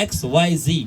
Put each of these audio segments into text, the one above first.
XYZ,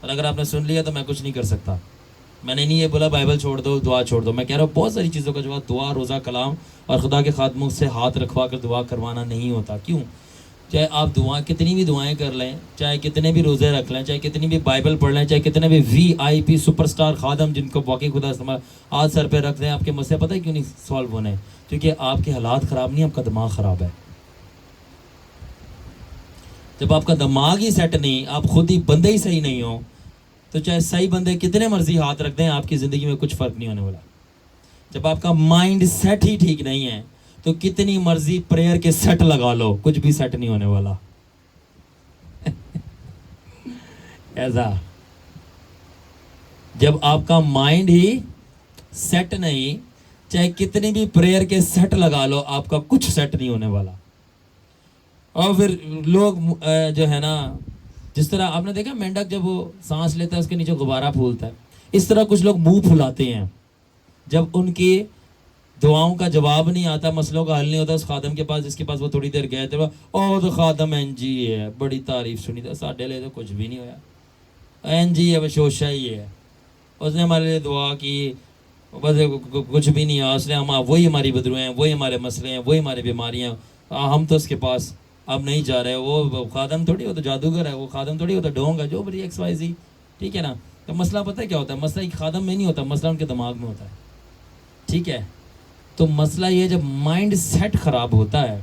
اور اگر آپ نے سن لیا تو میں کچھ نہیں کر سکتا. میں نے نہیں یہ بولا بائبل چھوڑ دو, دعا چھوڑ دو. میں کہہ رہا ہوں بہت ساری چیزوں کا جواب دعا, روزہ, کلام اور خدا کے خادموں سے ہاتھ رکھوا کر دعا کروانا نہیں ہوتا. کیوں؟ چاہے آپ کتنی بھی دعائیں کر لیں, چاہے کتنے بھی روزے رکھ لیں, چاہے کتنی بھی بائبل پڑھ لیں, چاہے کتنے بھی VIP سپر سٹار خادم جن کو واقعی خدا استعمال ہاتھ سر پہ رکھ دیں, آپ کے مسئلے پتہ ہے کیوں نہیں سالو ہونے؟ کیونکہ آپ کے حالات خراب نہیں, آپ کا دماغ خراب ہے. جب آپ کا دماغ ہی سیٹ نہیں, آپ خود ہی بندے ہی صحیح نہیں ہو, تو چاہے صحیح بندے کتنے مرضی ہاتھ رکھ دیں, آپ کی زندگی میں کچھ فرق نہیں ہونے والا. جب آپ کا مائنڈ سیٹ ہی ٹھیک نہیں ہے تو کتنی مرضی پریئر کے سیٹ لگا لو, کچھ بھی سیٹ نہیں ہونے والا. ایسا جب آپ کا مائنڈ ہی سیٹ نہیں, چاہے کتنی بھی پریئر کے سیٹ لگا لو, آپ کا کچھ سیٹ نہیں ہونے والا. اور پھر لوگ جو ہے نا, جس طرح آپ نے دیکھا مینڈک جب وہ سانس لیتا ہے اس کے نیچے غبارہ پھولتا ہے, اس طرح کچھ لوگ منہ پھلاتے ہیں جب ان کی دعاؤں کا جواب نہیں آتا, مسئلوں کا حل نہیں ہوتا. اس خادم کے پاس جس کے پاس وہ تھوڑی دیر گئے تھے, وہ تو خادم این جی ہے, بڑی تعریف سنی تھی, ساڈے لے تو کچھ بھی نہیں ہوا, این جی ہے, وہ شوشا ہی ہے, اس نے ہمارے لیے دعا کی, بس کچھ بھی نہیں ہے. اس نے وہی ہماری بدرویں ہیں, وہی ہمارے مسئلے ہیں, وہی ہماری بیماریاں, ہم تو اس کے پاس اب نہیں جا رہے. وہ خادم تھوڑی, وہ تو جادوگر ہے, وہ خادم تھوڑی, وہ تو ڈونگ ہے, جو بڑی ایکس وائی زی. ٹھیک ہے نا. تو مسئلہ پتہ ہے کیا ہوتا ہے؟ مسئلہ ایک خادم میں نہیں ہوتا, مسئلہ ان کے دماغ میں ہوتا ہے. ٹھیک ہے. تو مسئلہ یہ جب مائنڈ سیٹ خراب ہوتا ہے,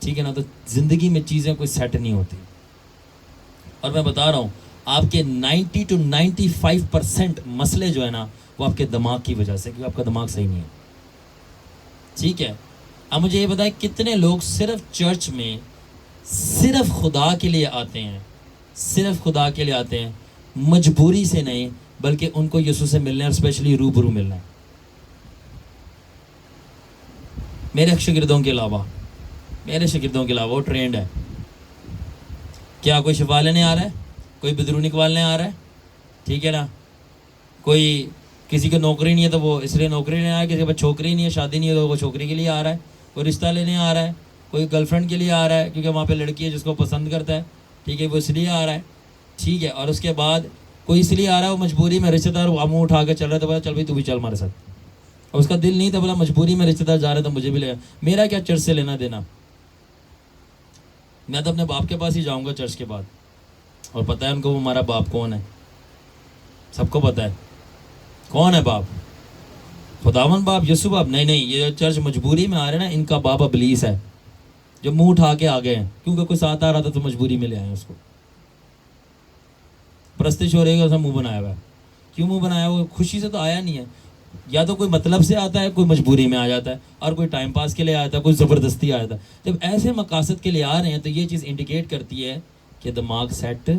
ٹھیک ہے نا, تو زندگی میں چیزیں کوئی سیٹ نہیں ہوتی. اور میں بتا رہا ہوں آپ کے 90 to 95% مسئلے جو ہے نا, وہ آپ کے دماغ کی وجہ سے, کیونکہ آپ کا دماغ صحیح نہیں ہے. ٹھیک ہے. اب مجھے یہ بتائیں کتنے لوگ صرف چرچ میں صرف خدا کے لیے آتے ہیں, صرف خدا کے لیے آتے ہیں, مجبوری سے نہیں, بلکہ ان کو یسوع سے ملنے اور اسپیشلی روبرو ملنا ہے. میرے شاگردوں کے علاوہ وہ ٹرینڈ ہے. کیا کوئی شفا لینے آ رہا ہے, کوئی بدرو نکوالنے آ رہا ہے, ٹھیک ہے نا, کوئی کسی کو نوکری نہیں ہے تو وہ اس لیے نوکری لینے آ رہا ہے, کسی کے پاس چھوکری نہیں ہے, شادی نہیں ہے تو وہ چھوکری کے لیے آ رہا ہے, کوئی رشتہ لینے آ رہا ہے, کوئی گرل فرینڈ کے لیے آ رہا ہے کیونکہ وہاں پہ لڑکی ہے جس کو پسند کرتا ہے, ٹھیک ہے, وہ اس لیے آ رہا ہے. ٹھیک ہے. اور اس کے بعد کوئی اس لیے آ رہا ہے, وہ مجبوری میں, رشتہ دار منہ اٹھا کے چل رہا ہے تو بولا چل بھائی تو بھی چل ہمارے ساتھ, اور اس کا دل نہیں تھا, بولا مجبوری میں رشتہ دار جا رہے تو مجھے بھی لے, میرا کیا چرچ سے لینا دینا, میں تو اپنے باپ کے پاس ہی جاؤں گا چرچ کے بعد. اور پتہ ہے ان کو ہمارا باپ کون ہے, سب کو پتہ ہے کون ہے باپ, خداوند باپ, یسوع باپ نہیں. یہ چرچ مجبوری میں آ رہے ہیں نا, ان کا باپ ابلیس ہے جو منہ اٹھا کے آ گئے ہیں, کیونکہ کوئی ساتھ آ رہا تھا تو مجبوری میں لے آئے ہیں اس کو. پرستش ہو رہی ہے, اس نے منہ بنایا ہوا ہے. کیوں منہ بنایا؟ وہ خوشی سے تو آیا نہیں ہے, یا تو کوئی مطلب سے آتا ہے, کوئی مجبوری میں آ جاتا ہے, اور کوئی ٹائم پاس کے لیے آتا ہے, کوئی زبردستی آیا تھا. جب ایسے مقاصد کے لیے آ رہے ہیں تو یہ چیز انڈیکیٹ کرتی ہے کہ دماغ سیٹ,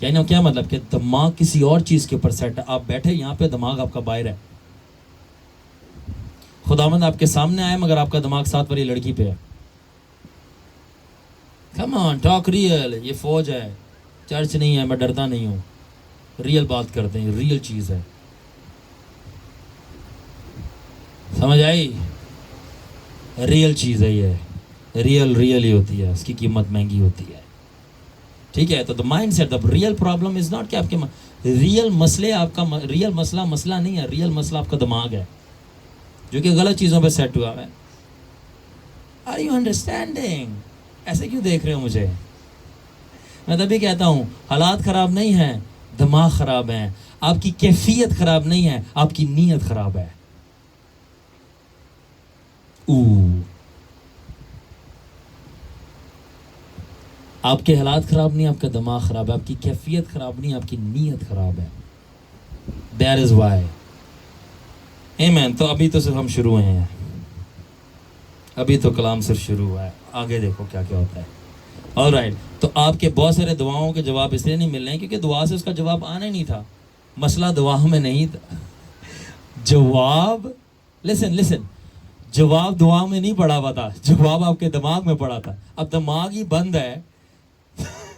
یعنی کیا مطلب کہ دماغ کسی اور چیز کے اوپر سیٹ ہے. آپ بیٹھے یہاں پہ, دماغ آپ کا باہر ہے. خداوند آپ کے سامنے آئے مگر آپ کا دماغ ساتھ والی لڑکی پہ ہے. کم آن ٹاک ریئل. یہ فوج ہے, چرچ نہیں ہے, میں ڈرتا نہیں ہوں. ریئل بات کرتے ہیں, ریئل چیز ہے. سمجھ آئی؟ ریئل چیز ہے یہ, ریئل ہی ہوتی ہے, اس کی قیمت مہنگی ہوتی ہے. ٹھیک ہے. تو the mindset, the real problem is not کہ آپ کے ریئل مسئلے, آپ کا ریئل مسئلہ نہیں ہے, ریئل مسئلہ آپ کا دماغ ہے جو کہ غلط چیزوں پہ سیٹ ہوا ہے. Are you understanding? ایسے کیوں دیکھ رہے ہو مجھے؟ میں تبھی کہتا ہوں حالات خراب نہیں ہیں, دماغ خراب ہے. آپ کی کیفیت خراب نہیں ہے, آپ کی نیت خراب ہے. آپ کے حالات خراب نہیں, آپ کا دماغ خراب ہے. آپ کی کیفیت خراب نہیں, آپ کی نیت خراب ہے. That is why. Amen. تو ابھی تو صرف ہم شروع ہوئے ہیں, ابھی تو کلام صرف شروع ہوا ہے, آگے دیکھو کیا کیا ہوتا ہے. Alright. تو آپ کے بہت سارے دعاؤں کے جواب اس لیے نہیں مل رہے ہیں کیونکہ دعا سے اس کا جواب آنا ہی نہیں تھا. مسئلہ دعاؤں میں نہیں تھا. جواب listen, جواب دعاؤں میں نہیں پڑا ہوا تھا, جواب آپ کے دماغ میں پڑا تھا. اب دماغ ہی بند ہے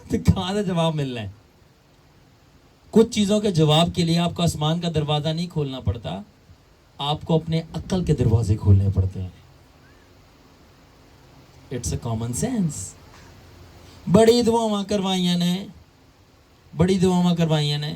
تو کہاں سے جواب مل رہے ہیں؟ کچھ چیزوں کے جواب کے لیے آپ کو آسمان کا دروازہ نہیں کھولنا پڑتا, آپ کو اپنے عقل کے دروازے کھولنے پڑتے ہیں. It's a common sense. بڑی دعاواں کروائیاں نے, ਬੜੀ ਦੁਆਵਾਂ ਕਰਵਾਈਆਂ ਨੇ,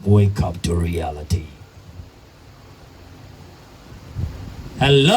Wake up to reality. Hello.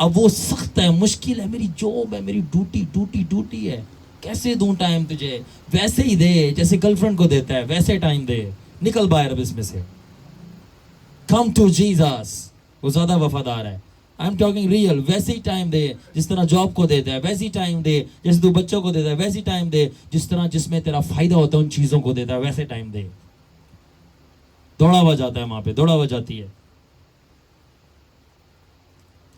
اب وہ سخت ہے, مشکل ہے, میری جاب ہے, میری ڈیوٹی ہے, کیسے دوں ٹائم تجھے؟ ویسے ہی دے جیسے گرل فرینڈ کو دیتا ہے, ویسے ٹائم دے, نکل باہر اب اس میں سے. کم ٹو جیزس, وہ زیادہ وفادار ہے. I am talking real. ویسے ہی ٹائم دے جس طرح جاب کو دیتا ہے, ویسے ہی ٹائم دے جیسے تو بچوں کو دیتا ہے, ویسے ہی ٹائم دے جس طرح جس میں تیرا فائدہ ہوتا ہے ان چیزوں کو دیتا ہے, ویسے ٹائم دے. دوڑا ہوا جاتا ہے وہاں پہ, دوڑا ہوا جاتی ہے.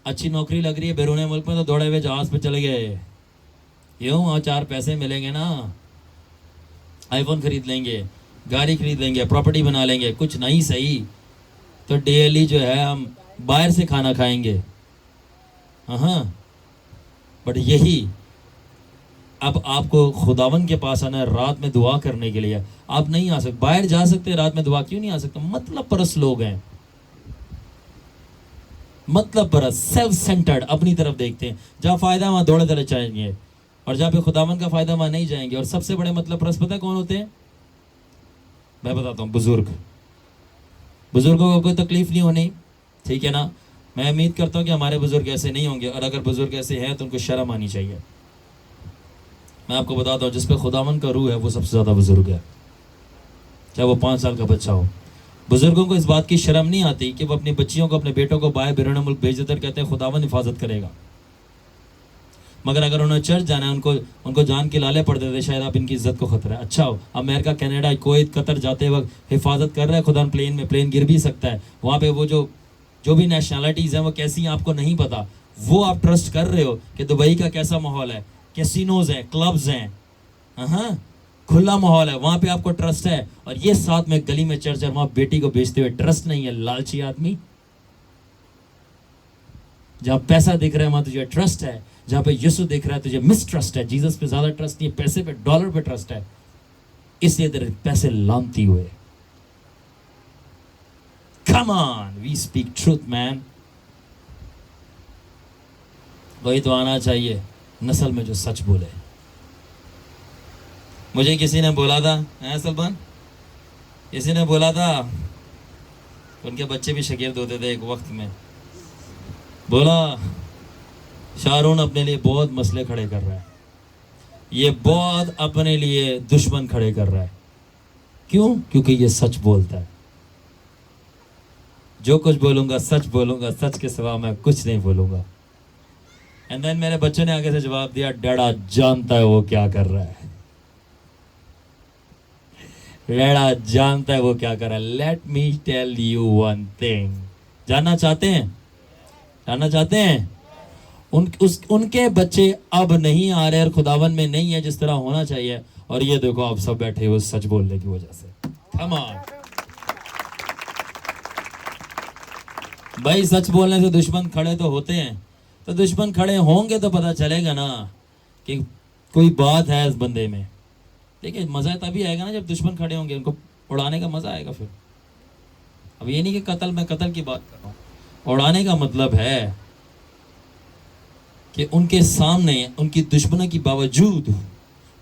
اچھی نوکری لگ رہی ہے بیرون ملک میں تو دوڑے ہوئے جہاز پہ چلے گئے. یوں وہاں 4 پیسے ملیں گے نا, آئی فون خرید لیں گے, گاڑی خرید لیں گے, پراپرٹی بنا لیں گے. کچھ نہیں صحیح تو ڈیلی جو ہے ہم باہر سے کھانا کھائیں گے. ہاں, بٹ یہی اب آپ کو خداون کے پاس آنا ہے رات میں دعا کرنے کے لیے. آپ نہیں آ سکتے, باہر جا سکتے, رات میں دعا کیوں نہیں آ سکتے؟ مطلب پرست لوگ ہیں, مطلب پرست, سیلف سینٹرڈ, اپنی طرف دیکھتے ہیں. جہاں فائدہ وہاں دوڑے دوڑے جائیں گے, اور جہاں پہ خداون کا فائدہ وہاں نہیں جائیں گے. اور سب سے بڑے مطلب پرست پتہ کون ہوتے ہیں؟ میں بتاتا ہوں, بزرگ. بزرگوں کو کوئی تکلیف نہیں ہونی, ٹھیک ہے نا. میں امید کرتا ہوں کہ ہمارے بزرگ ایسے نہیں ہوں گے, اور اگر بزرگ ایسے ہیں تو ان کو شرم آنی چاہیے. میں آپ کو بتاتا ہوں, جس پہ خداون کا روح ہے وہ سب سے زیادہ بزرگ ہے, چاہے وہ 5 سال کا بچہ ہو. بزرگوں کو اس بات کی شرم نہیں آتی کہ وہ اپنی بچیوں کو, اپنے بیٹوں کو باہر بیرون ملک بھیج دیتے اور کہتے ہیں خداون حفاظت کرے گا. مگر اگر انہیں چرچ جانا ہے, ان کو جان کے لالے پڑ دیتے, شاید آپ ان کی عزت کو خطرہ ہے. اچھا ہو, امریکہ, کینیڈا, کویت, قطر جاتے وقت حفاظت کر رہا ہے خدا پلین میں, پلین گر بھی سکتا ہے. وہاں پہ وہ جو بھی نیشنلٹیز ہیں وہ کیسی ہیں آپ کو نہیں پتا. وہ آپ ٹرسٹ کر رہے ہو کہ دبئی کا کیسا ماحول ہے, کیسینوز ہیں, کلبز ہیں, ہاں کھلا ماحول ہے, وہاں پہ آپ کو ٹرسٹ ہے. اور یہ ساتھ میں گلی میں چرچ ہے, وہاں بیٹی کو بیچتے ہوئے ٹرسٹ نہیں ہے. لالچی آدمی. جہاں پیسہ دکھ رہا ہے وہاں تجھے ٹرسٹ ہے, جہاں پہ یسوع دیکھ رہا ہے تجھے مس ٹرسٹ ہے. جیزس پہ زیادہ ٹرسٹ نہیں ہے, پیسے پہ, ڈالر پہ ٹرسٹ ہے. اس لیے تیرے پیسے لانتی ہوئے. کم آن, وی اسپیک ٹروتھ مین. وہی تو آنا چاہیے نسل میں جو سچ بولے. مجھے کسی نے بولا تھا, سلمان, کسی نے بولا تھا, ان کے بچے بھی شاگرد ہوتے تھے ایک وقت میں, بولا شارون اپنے لیے بہت مسئلے کھڑے کر رہا ہے, یہ بہت اپنے لیے دشمن کھڑے کر رہا ہے. کیوں؟ کیونکہ یہ سچ بولتا ہے. جو کچھ بولوں گا سچ بولوں گا, سچ کے سوا میں کچھ نہیں بولوں گا. اینڈ دین میرے بچوں نے آگے سے جواب دیا, ڈیڈا جانتا ہے وہ کیا کر رہا ہے, ڈیڈا جانتا ہے وہ کیا کر رہا ہے. Let me tell you one thing. جاننا چاہتے ہیں؟ جاننا چاہتے ہیں؟ ان کے بچے اب نہیں آ رہے اور خداون میں نہیں ہے جس طرح ہونا چاہیے. اور یہ دیکھو آپ سب بیٹھے ہوئے سچ بولنے کی وجہ سے. کم آن بھائی, سچ بولنے سے دشمن کھڑے تو ہوتے ہیں, تو دشمن کھڑے ہوں گے تو پتہ چلے گا نا کہ کوئی بات ہے اس بندے میں. دیکھیں مزہ تبھی آئے گا نا جب دشمن کھڑے ہوں گے, ان کو اڑانے کا مزہ آئے گا پھر. اب یہ نہیں کہ میں قتل کی بات کر رہا ہوں. اڑانے کا مطلب ہے کہ ان کے سامنے, ان کی دشمنوں کی باوجود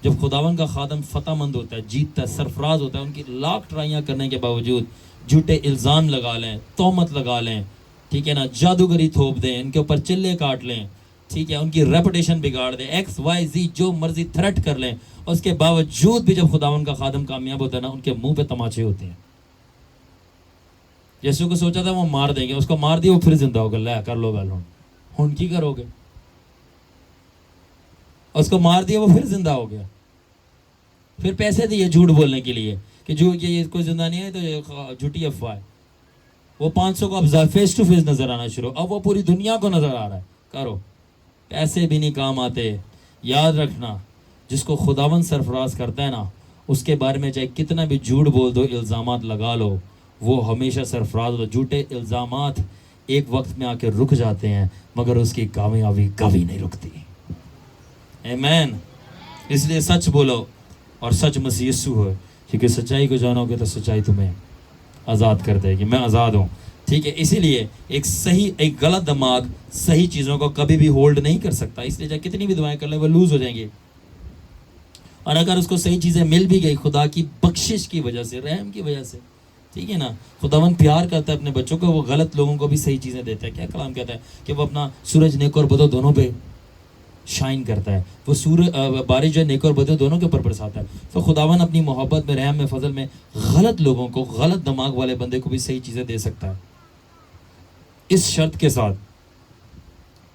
جب خداون کا خادم فتح مند ہوتا ہے, جیتتا ہے, سرفراز ہوتا ہے, ان کی لاکھ ٹرائیاں کرنے کے باوجود جھوٹے الزام لگا لیں, تہمت لگا لیں, ٹھیک ہے نا, جادوگری تھوپ دیں, ان کے اوپر چلے کاٹ لیں, ٹھیک ہے, ان کی ریپوٹیشن بگاڑ دیں, ایکس وائی زی جو مرضی تھریٹ کر لیں, اس کے باوجود بھی جب خداون کا خادم کامیاب ہوتا ہے نا, ان کے منہ پہ تماچے ہوتے ہیں. یسوع کو سوچا تھا وہ مار دیں گے, اس کو مار دیا, وہ پھر زندہ ہو گیا. لے کر لو گل, ہوں کی کرو گے؟ اس کو مار دیا, وہ پھر زندہ ہو گیا. پھر پیسے دیے جھوٹ بولنے کے لیے کہ جو یہ کوئی زندہ نہیں ہے تو یہ جھوٹی افواہ ہے. وہ 500 کو اب فیس ٹو فیس نظر آنا شروع, اب وہ پوری دنیا کو نظر آ رہا ہے. کرو, پیسے بھی نہیں کام آتے. یاد رکھنا, جس کو خداون سرفراز کرتا ہے نا, اس کے بارے میں چاہے کتنا بھی جھوٹ بول دو, الزامات لگا لو, وہ ہمیشہ سرفراز ہوتا. جھوٹے الزامات ایک وقت میں آ کے رک جاتے ہیں, مگر اس کی کامیابی کبھی نہیں رکتی. آمین. اس لیے سچ بولو, اور سچ مسیح یسوع ہے, کیونکہ سچائی کو جانو گے تو سچائی تمہیں آزاد کر دے گی. میں آزاد ہوں, ٹھیک ہے. اسی لیے ایک غلط دماغ صحیح چیزوں کو کبھی بھی ہولڈ نہیں کر سکتا. اس لیے چاہے کتنی بھی دعائیں کر لیں وہ لوز ہو جائیں گے. اور اگر اس کو صحیح چیزیں مل بھی گئی خدا کی بخشش کی وجہ سے, رحم کی وجہ سے, ٹھیک ہے نا. خداوند پیار کرتا ہے اپنے بچوں کو, وہ غلط لوگوں کو بھی صحیح چیزیں دیتا ہے. کیا کلام کہتا ہے کہ وہ اپنا سورج نیک اور بدو دونوں پہ شائن کرتا ہے, وہ بارش جو ہے نیک اور بدو دونوں کے اوپر برساتا ہے. تو خداوند اپنی محبت میں, رحم میں, فضل میں غلط لوگوں کو, غلط دماغ والے بندے کو بھی صحیح چیزیں دے سکتا ہے, اس شرط کے ساتھ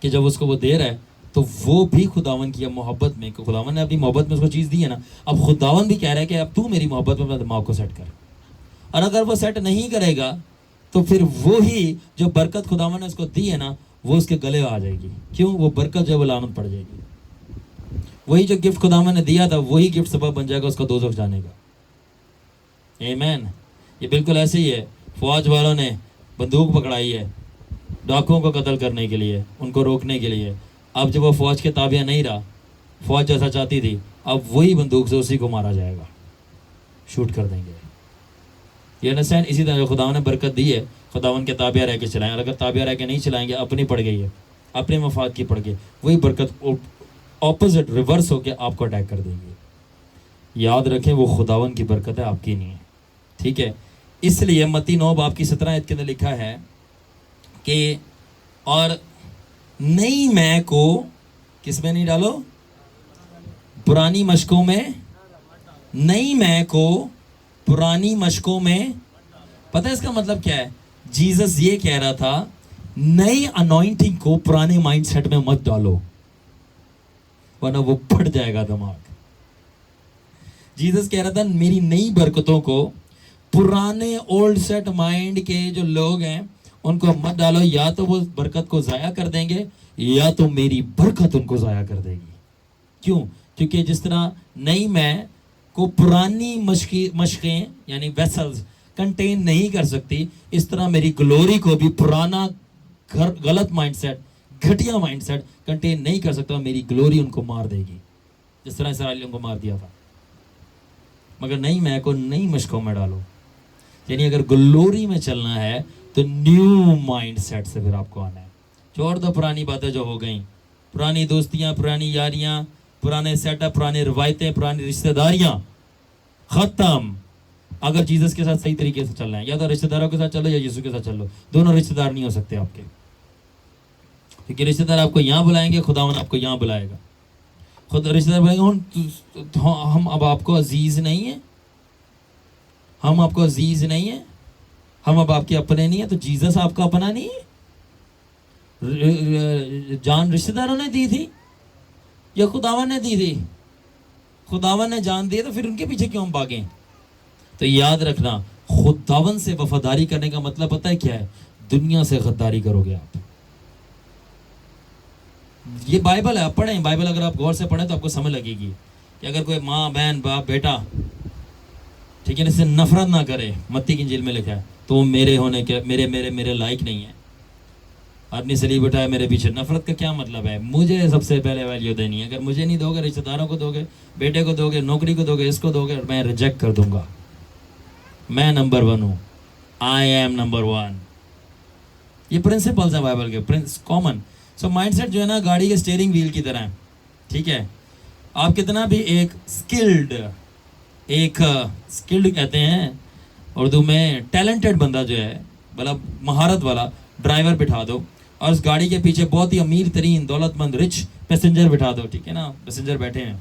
کہ جب اس کو وہ دے رہا ہے تو وہ بھی خداوند کی محبت میں, کہ خداوند نے اپنی محبت میں اس کو چیز دی ہے نا, اب خداوند بھی کہہ رہا ہے کہ اب تو میری محبت میں اپنا دماغ کو سیٹ کر. اور اگر وہ سیٹ نہیں کرے گا تو پھر وہی جو برکت خداوند نے اس کو دی ہے نا, وہ اس کے گلے آ جائے گی. کیوں؟ وہ برکت جو ہے وہ لعنت پڑ جائے گی. وہی جو گفٹ خداوند نے دیا تھا وہی گفٹ سبب بن جائے گا اس کا دوزخ جانے کا. آمین. یہ بالکل ایسے ہی ہے, فوج والوں نے بندوق پکڑائی ہے ڈاکوؤں کو قتل کرنے کے لیے, ان کو روکنے کے لیے. اب جب وہ فوج کے تابع نہیں رہا, فوج جیسا چاہتی تھی, اب وہی بندوق سے اسی کو مارا جائے گا, شوٹ کر دیں گے. یہ انڈرسٹینڈ. اسی طرح جو خداوند نے برکت دی ہے خداوند کے تابع رہ کے چلائیں. اگر تابع رہ کے نہیں چلائیں گے, اپنی پڑ گئی ہے, اپنے مفاد کی پڑ گئی, وہی برکت اپوزٹ ریورس ہو کے آپ کو اٹیک کر دیں گے. یاد رکھیں وہ خداوند کی برکت ہے, آپ کی نہیں ہے. ٹھیک ہے. اس لیے متی 9 باب کی 17 آیت کے اندر لکھا ہے کہ اور نئی میں کو کس میں نہیں ڈالو, پرانی مشقوں میں. نئی میں کو پرانی مشقوں میں. پتہ ہے اس کا مطلب کیا ہے؟ جیزس یہ کہہ رہا تھا نئی انوائنٹنگ کو پرانے مائنڈ سیٹ میں مت ڈالو ورنہ وہ پھٹ جائے گا دماغ. جیزس کہہ رہا تھا میری نئی برکتوں کو پرانے اولڈ سیٹ مائنڈ کے جو لوگ ہیں ان کو مت ڈالو, یا تو وہ برکت کو ضائع کر دیں گے یا تو میری برکت ان کو ضائع کر دے گی. کیوں؟ کیونکہ جس طرح نئی میں کو پرانی مشقیں یعنی ویسلز کنٹین نہیں کر سکتی, اس طرح میری گلوری کو بھی پرانا غلط مائنڈ سیٹ, گھٹیا مائنڈ سیٹ کنٹین نہیں کر سکتا. میری گلوری ان کو مار دے گی جس طرح اسرائیلیوں کو مار دیا تھا. مگر نئی میں کو نئی مشقوں میں ڈالو, یعنی اگر گلوری میں چلنا ہے تو نیو مائنڈ سیٹ سے پھر آپ کو آنا ہے. چھوڑ دو پرانی باتیں جو ہو گئیں, پرانی دوستیاں, پرانی یاریاں, پرانے سیٹ اپ, پرانی روایتیں, پرانی رشتہ داریاں ختم. اگر جیزس کے ساتھ صحیح طریقے سے چلنا ہے, یا تو رشتہ داروں کے ساتھ چلو یا یسوع کے ساتھ چلو. دونوں رشتہ دار نہیں ہو سکتے آپ کے, کیونکہ رشتہ دار آپ کو یہاں بلائیں گے, خداوند آپ کو یہاں بلائے گا. خود رشتہ دار بلائیں گے ہم اب آپ کو عزیز نہیں ہیں, ہم آپ کو عزیز نہیں ہیں, ہم اب آپ کے اپنے نہیں ہیں. تو جیزس آپ کا اپنا نہیں ہے؟ جان رشتہ داروں نے دی تھی یا خداوند نے دی تھی؟ خداوند نے جان دی تو پھر ان کے پیچھے کیوں ہم بھاگیں؟ تو یاد رکھنا خداوند سے وفاداری کرنے کا مطلب پتہ ہے کیا ہے؟ دنیا سے غداری کرو گے آپ. یہ بائبل ہے, آپ پڑھیں بائبل, اگر آپ غور سے پڑھیں تو آپ کو سمجھ لگے گی کہ اگر کوئی ماں, بہن, باپ, بیٹا, ٹھیک ہے, اس سے نفرت نہ کرے, متی کی انجیل میں لکھا ہے, تو وہ میرے ہونے کے میرے لائق نہیں ہے. اپنی صلیب اٹھائے میرے پیچھے. نفرت کا کیا مطلب ہے؟ مجھے سب سے پہلے ویلیو دینی ہے. اگر مجھے نہیں دو گے, رشتہ داروں کو دو گے, بیٹے کو دو گے, نوکری کو دو گے, اس کو دو گے, میں ریجیکٹ کر دوں گا. میں نمبر 1 ہوں, آئی ایم نمبر 1. یہ پرنسپلز ہیں بائبل کے, کامن. سو مائنڈ سیٹ جو ہے نا گاڑی کے اسٹیئرنگ ویل کی طرح ہے. ٹھیک ہے, آپ کتنا بھی ایک اسکلڈ کہتے ہیں اردو میں, ٹیلنٹڈ بندہ جو ہے, مطلب مہارت والا ڈرائیور بٹھا دو اور اس گاڑی کے پیچھے بہت ہی امیر ترین, دولت مند, رچ پیسنجر بٹھا دو, ٹھیک ہے نا, پیسنجر بیٹھے ہیں,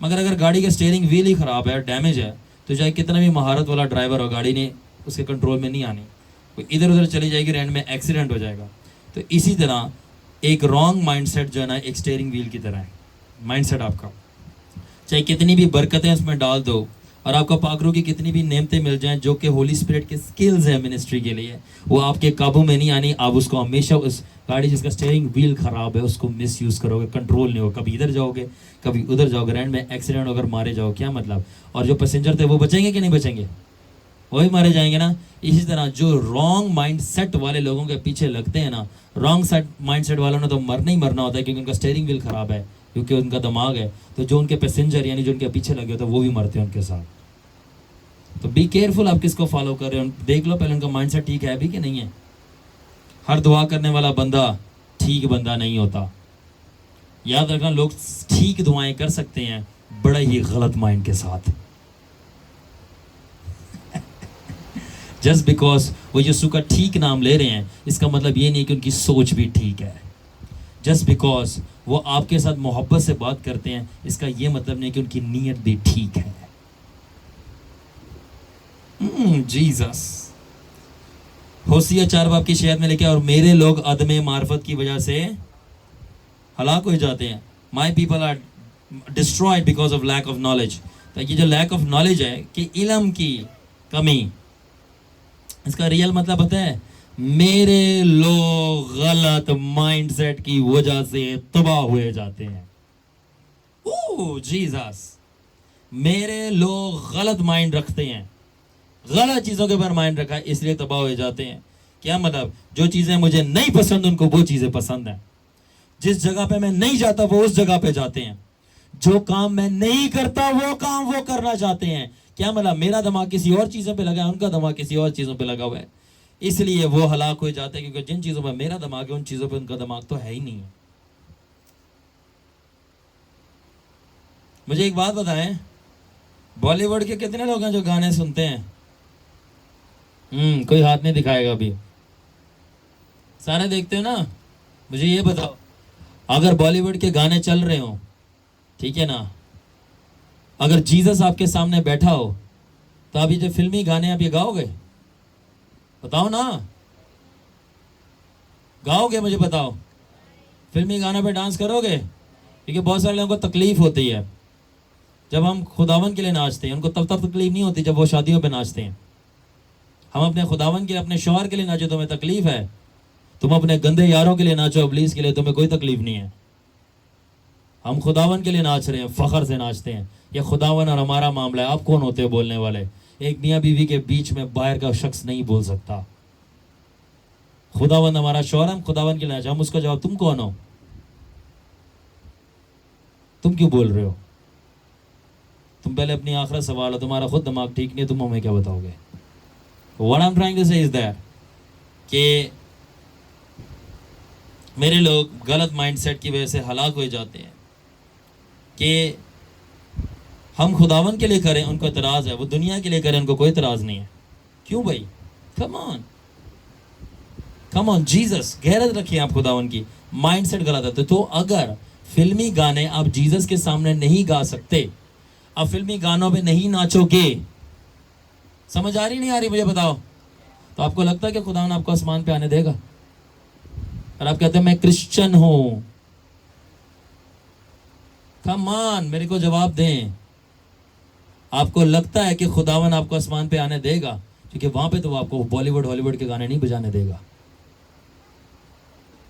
مگر اگر گاڑی کا اسٹیئرنگ ویل ہی خراب ہے, ڈیمیج ہے, تو چاہے کتنا بھی مہارت والا ڈرائیور ہو, گاڑی نے اس کے کنٹرول میں نہیں آنی, وہ ادھر ادھر چلی جائے گی, رینڈ میں ایکسیڈنٹ ہو جائے گا. تو اسی طرح ایک رانگ مائنڈ سیٹ جو ہے نا ایک اسٹیئرنگ ویل کی طرح ہے. مائنڈ سیٹ آپ کا چاہے کتنی بھی برکتیں اس میں ڈال دو اور آپ کو پاک روح کی کتنی بھی نعمتیں مل جائیں جو کہ ہولی اسپرٹ کے سکلز ہیں منسٹری کے لیے, وہ آپ کے قابو میں نہیں آنی. آپ اس کو ہمیشہ, اس گاڑی جس کا اسٹیئرنگ ویل خراب ہے اس کو مس یوز کرو گے, کنٹرول نہیں ہوگا, کبھی ادھر جاؤ گے کبھی ادھر جاؤ گے, رینڈ میں ایکسیڈنٹ اگر مارے جاؤ, کیا مطلب؟ اور جو پیسنجر تھے وہ بچیں گے کہ نہیں بچیں گے؟ وہی مارے جائیں گے نا. اسی طرح جو رانگ مائنڈ سیٹ والے لوگوں کے پیچھے لگتے ہیں نا, رانگ مائنڈ سیٹ والوں نے تو مرنا ہی مرنا ہوتا ہے, کیونکہ ان کا اسٹیئرنگ ویل خراب ہے, کیونکہ ان کا دماغ ہے. تو جو ان کے پیسنجر یعنی جو ان کے پیچھے لگے ہوتے ہیں وہ بھی مرتے ہیں ان کے ساتھ. تو بی کیئرفل, آپ کس کو فالو کر رہے ہو, دیکھ لو پہلے ان کا مائنڈ سیٹ ٹھیک ہے بھی کہ نہیں ہے. ہر دعا کرنے والا بندہ ٹھیک بندہ نہیں ہوتا. یاد رکھنا, لوگ ٹھیک دعائیں کر سکتے ہیں بڑا ہی غلط مائنڈ کے ساتھ. جسٹ بیکاز وہ یسوع کا ٹھیک نام لے رہے ہیں اس کا مطلب یہ نہیں کہ ان کی سوچ بھی ٹھیک ہے. جسٹ بیکاز وہ آپ کے ساتھ محبت سے بات کرتے ہیں اس کا یہ مطلب نہیں کہ ان کی نیت بھی ٹھیک ہے. جیزس. ہوسیہ 4 باب کی شاید میں لکھا اور میرے لوگ عدم معرفت کی وجہ سے ہلاک ہو جاتے ہیں. My people are destroyed because of lack of knowledge. تو یہ جو لیک آف نالج ہے کہ علم کی کمی, اس کا ریئل مطلب پتہ ہے, میرے لوگ غلط مائنڈ سیٹ کی وجہ سے تباہ ہوئے جاتے ہیں. اوہ جیزس. میرے لوگ غلط مائنڈ رکھتے ہیں, غلط چیزوں کے اوپر مائنڈ رکھا ہے اس لیے تباہ ہو جاتے ہیں. کیا مطلب؟ جو چیزیں مجھے نہیں پسند ان کو وہ چیزیں پسند ہیں. جس جگہ پہ میں نہیں جاتا وہ اس جگہ پہ جاتے ہیں. جو کام میں نہیں کرتا وہ کام وہ کرنا چاہتے ہیں. کیا مطلب؟ میرا دماغ کسی اور چیزوں پہ لگا ہے, ان کا دماغ کسی اور چیزوں پہ لگا ہوا ہے, اس لیے وہ ہلاک ہو جاتے ہیں. کیونکہ جن چیزوں پہ میرا دماغ ہے ان چیزوں پہ ان کا دماغ تو ہے ہی نہیں ہے. مجھے ایک بات بتائیں, بالی ووڈ کے کتنے لوگ ہیں جو گانے سنتے ہیں؟ کوئی ہاتھ نہیں دکھائے گا ابھی. سارے دیکھتے ہیں نا. مجھے یہ بتاؤ, اگر بالی ووڈ کے گانے چل رہے ہوں, ٹھیک ہے نا, اگر جیزس آپ کے سامنے بیٹھا ہو تو آپ یہ جو فلمی گانے آپ یہ گاؤ گے؟ بتاؤ نا, گاؤ گے؟ مجھے بتاؤ, فلمی گانوں پہ ڈانس کرو گے؟ کیونکہ بہت سارے لوگوں کو تکلیف ہوتی ہے جب ہم خداون کے لیے ناچتے ہیں. ان کو تب تکلیف نہیں ہوتی جب وہ شادیوں پہ ناچتے ہیں. ہم اپنے خداون کے, اپنے شوہر کے لیے ناچو تمہیں تکلیف ہے, تم اپنے گندے یاروں کے لیے ناچو ابلیس کے لیے تمہیں کوئی تکلیف نہیں ہے. ہم خداون کے لیے ناچ رہے ہیں, فخر سے ناچتے ہیں. یہ خداون اور ہمارا معاملہ ہے. آپ کون ہوتے ہو بولنے والے؟ ایک میاں بیوی کے بیچ میں باہر کا شخص نہیں بول سکتا. خداون ہمارا شوہر, ہم خداون کے لیے ناچ, ہم اس کا جواب تم کون ہو؟ تم کیوں بول رہے ہو؟ تم پہلے اپنی آخرت سوال ہو. تمہارا خود دماغ ٹھیک نہیں ہے, تم ہمیں کیا بتاؤ گے؟ What I'm trying to say is that کہ میرے لوگ غلط مائنڈ سیٹ کی وجہ سے ہلاک ہو جاتے ہیں. کہ ہم خداون کے لیے کریں ان کو اعتراض ہے, وہ دنیا کے لیے کریں ان کو کوئی اعتراض نہیں ہے. کیوں بھائی؟ کم آن جیزس. غیرت رکھیں آپ خداون کی. مائنڈ سیٹ غلط ہے تو اگر فلمی گانے آپ جیزس کے سامنے نہیں گا سکتے, آپ فلمی گانوں پہ نہیں ناچو گے, سمجھ آ رہی نہیں آ رہی مجھے بتاؤ, تو آپ کو لگتا ہے کہ خداون آپ کو آسمان پہ آنے دے گا؟ اور آپ کہتے ہیں میں کرسچن ہوں. کم آن, میرے کو جواب دیں. آپ کو لگتا ہے کہ خداون آپ کو آسمان پہ آنے دے گا؟ کیونکہ وہاں پہ تو وہ آپ کو بالی ووڈ ہالی ووڈ کے گانے نہیں بجانے دے گا.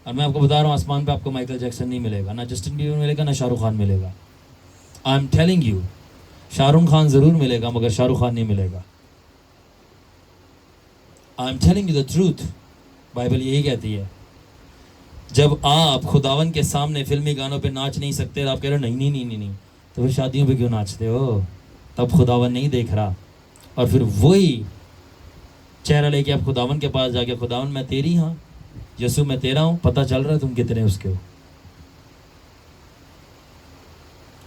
اور میں آپ کو بتا رہا ہوں آسمان پہ آپ کو مائیکل جیکسن نہیں ملے گا, نہ جسٹن بیبر ملے گا, نہ شاہ رخ خان ملے گا. I am telling you, Shah Rukh Khan ضرور ملے گا مگر شاہ رخ خان نہیں ملے گا. I am telling you the truth. Bible یہی کہتی ہے. جب آپ خداون کے سامنے فلمی گانوں پہ ناچ نہیں سکتے, آپ کہہ رہے ہو نہیں, تو پھر شادیوں پہ کیوں ناچتے ہو؟ تب خداون نہیں دیکھ رہا. اور پھر وہی چہرہ لے کے آپ خداون کے پاس جا کے, خداون میں تیری ہاں, یسوع میں تیرا ہوں, پتہ چل رہا ہے تم کتنے اس کے ہو.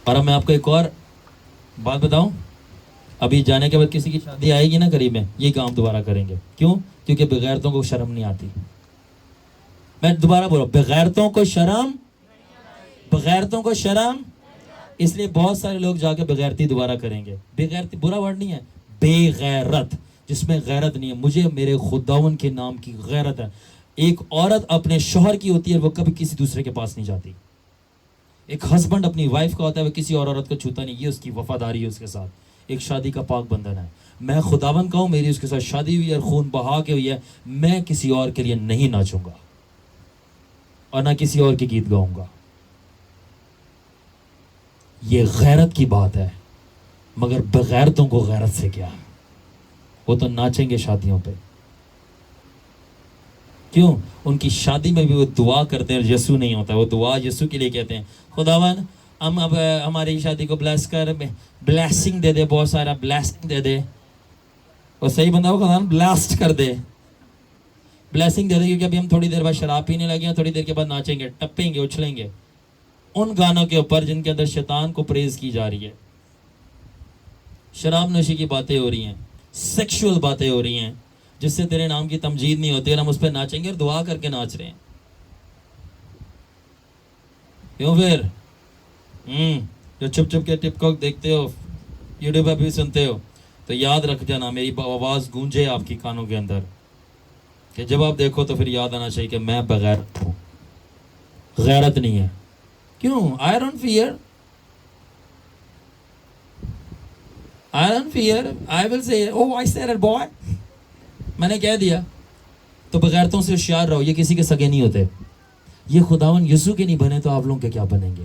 اور اب میں آپ کو ایک اور بات بتاؤں, ابھی جانے کے بعد کسی کی شادی آئے گی نا قریب میں, یہ کام دوبارہ کریں گے. کیوں؟ کیونکہ بغیرتوں کو شرم نہیں آتی. میں دوبارہ بول رہا ہوں, بغیرتوں کو شرم. اس لیے بہت سارے لوگ جا کے بغیرتی دوبارہ کریں گے. بغیرتی برا ورڈ نہیں ہے, بے غیرت, جس میں غیرت نہیں ہے. مجھے میرے خداون کے نام کی غیرت ہے. ایک عورت اپنے شوہر کی ہوتی ہے, وہ کبھی کسی دوسرے کے پاس نہیں جاتی. ایک ہسبینڈ اپنی وائف کا ہوتا ہے, وہ کسی اور عورت کو چھوتا نہیں. یہ اس کی وفاداری ہے اس کے ساتھ. ایک شادی کا پاک بندھن ہے. میں خداون کا ہوں, میری اس کے ساتھ شادی ہوئی ہے, خون بہا کے ہوئی ہے. میں کسی اور کے لیے نہیں ناچوں گا اور نہ کسی اور کے گیت گاؤں گا. یہ غیرت کی بات ہے. مگر بغیرتوں کو غیرت سے کیا؟ وہ تو ناچیں گے شادیوں پہ. کیوں؟ ان کی شادی میں بھی وہ دعا کرتے ہیں, یسوع نہیں ہوتا, وہ دعا یسوع کے لیے کہتے ہیں. خداون ہم اب ہماری شادی کو بلیس کر, بلیسنگ دے دے, بہت سارا بلیسنگ دے دے. وہ صحیح بندہ ہو, خداون بلاسٹ کر دے, بلیسنگ دے دے. کیونکہ ابھی ہم تھوڑی دیر بعد شراب پینے لگے ہیں, تھوڑی دیر کے بعد ناچیں گے, ٹپیں گے, اچھلیں گے ان گانوں کے اوپر جن کے اندر شیطان کو پریز کی جا رہی ہے. شراب نوشی کی باتیں ہو رہی ہیں, سیکشول باتیں ہو رہی ہیں, جس سے تیرے نام کی تمجید نہیں ہوتی اور ہم اس پہ ناچیں گے اور دعا کر کے ناچ رہے ہیں. کیوں پھر جو چھپ چھپ کے ٹک ٹاک دیکھتے ہو, یوٹیوب پہ بھی سنتے ہو, تو یاد رکھ جانا, میری آواز گونجے آپ کی کانوں کے اندر کہ جب آپ دیکھو تو پھر یاد آنا چاہیے کہ میں بغیرت ہوں. غیرت نہیں ہے. کیوں؟ I don't fear. I don't fear. I will say, oh I said it boy. میں نے کہہ دیا. تو بغیرتوں سے ہوشیار رہو, یہ کسی کے سگے نہیں ہوتے. یہ خداون یسوع کے نہیں بنے تو آپ لوگوں کے کیا بنیں گے؟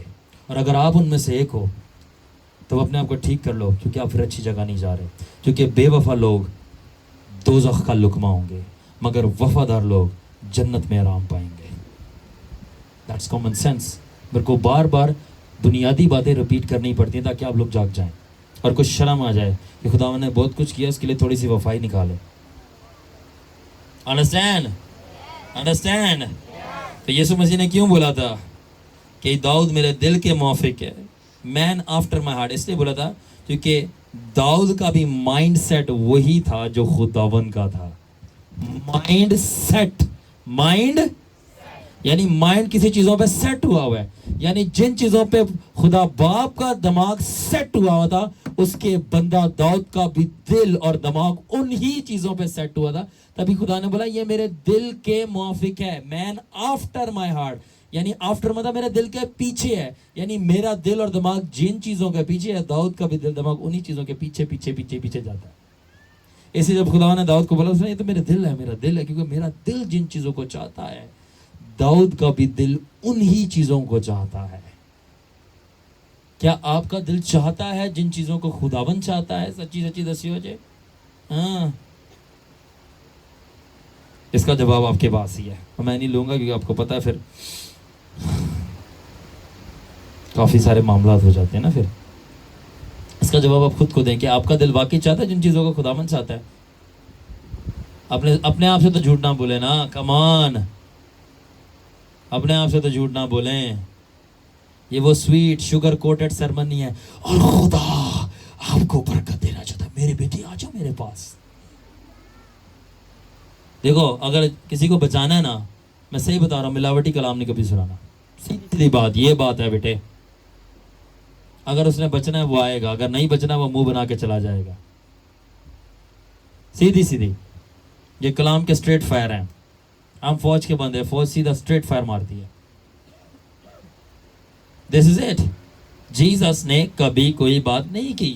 اور اگر آپ ان میں سے ایک ہو تو اپنے آپ کو ٹھیک کر لو, کیونکہ آپ پھر اچھی جگہ نہیں جا رہے. کیونکہ بے وفا لوگ دوزخ کا لقمہ ہوں گے, مگر وفادار لوگ جنت میں آرام پائیں گے. That's common sense. میرے کو بار بار بنیادی باتیں رپیٹ کرنی پڑتی ہیں تاکہ آپ لوگ جاگ جائیں اور کچھ شرم آ جائے کہ خداوند نے بہت کچھ کیا, اس کے لیے تھوڑی سی وفائی نکالے. انڈرسٹینڈ؟ انڈرسٹینڈ؟ تو یسوع مسیح نے کیوں بولا تھا کہ داؤد میرے دل کے موافق ہے, مین آفٹر مائی ہارٹ؟ اس لیے بولا تھا کیونکہ داؤد کا بھی مائنڈ سیٹ وہی تھا جو خداوند کا تھا. مائنڈ سیٹ, مائنڈ یعنی مائنڈ کسی چیزوں پہ سیٹ ہوا ہوا ہے, یعنی جن چیزوں پہ خدا باپ کا دماغ سیٹ ہوا ہوا تھا, اس کے بندہ داؤد کا بھی دل اور دماغ انہی چیزوں پہ سیٹ ہوا تھا. تبھی خدا نے بولا یہ میرے دل کے موافق ہے, مین آفٹر مائی ہارٹ. یعنی آفٹر مطلب میرے دل کے پیچھے ہے, یعنی میرا دل اور دماغ جن چیزوں کے پیچھے ہے, داؤد کا بھی دل دماغ انہی چیزوں کے پیچھے پیچھے پیچھے پیچھے جاتا ہے. اسی جب خدا نے داؤد کو بولا, اس نے یہ تو میرا دل ہے, میرا دل ہے, کیونکہ میرا دل جن چیزوں کو چاہتا ہے, داؤد کا بھی دل انہی چیزوں کو چاہتا ہے. کیا آپ کا دل چاہتا ہے جن چیزوں کو خداوند چاہتا ہے؟ سچی سچی دسی ہو جائے. ہاں, اس کا جواب آپ کے پاس ہی ہے, میں نہیں لوں گا کیونکہ آپ کو پتا ہے پھر کافی سارے معاملات ہو جاتے ہیں نا. پھر اس کا جواب آپ خود کو دیں کہ آپ کا دل واقعی چاہتا ہے جن چیزوں کو خداوند چاہتا ہے. اپنے آپ سے تو جھوٹ نہ بولے نا, کمان, اپنے آپ سے تو جھوٹ نہ بولیں. یہ وہ سویٹ شوگر کوٹڈ سرمن نہیں ہے, اور خدا آپ کو برکت دینا چاہتا ہے, میرے بیٹی آ جاؤ میرے پاس. دیکھو اگر کسی کو بچانا ہے نا, میں صحیح بتا رہا ہوں, ملاوٹی کلام نہیں کبھی سنانا. سیدھی بات, یہ بات ہے بیٹے, اگر اس نے بچنا ہے وہ آئے گا, اگر نہیں بچنا وہ منہ بنا کے چلا جائے گا. سیدھی سیدھی یہ کلام کے اسٹریٹ فائر ہیں. ہم فوج کے بندے, فوج سیدھا اسٹریٹ فائر مارتی ہے. دس از اٹ. جیسس نے کبھی کوئی بات نہیں کی.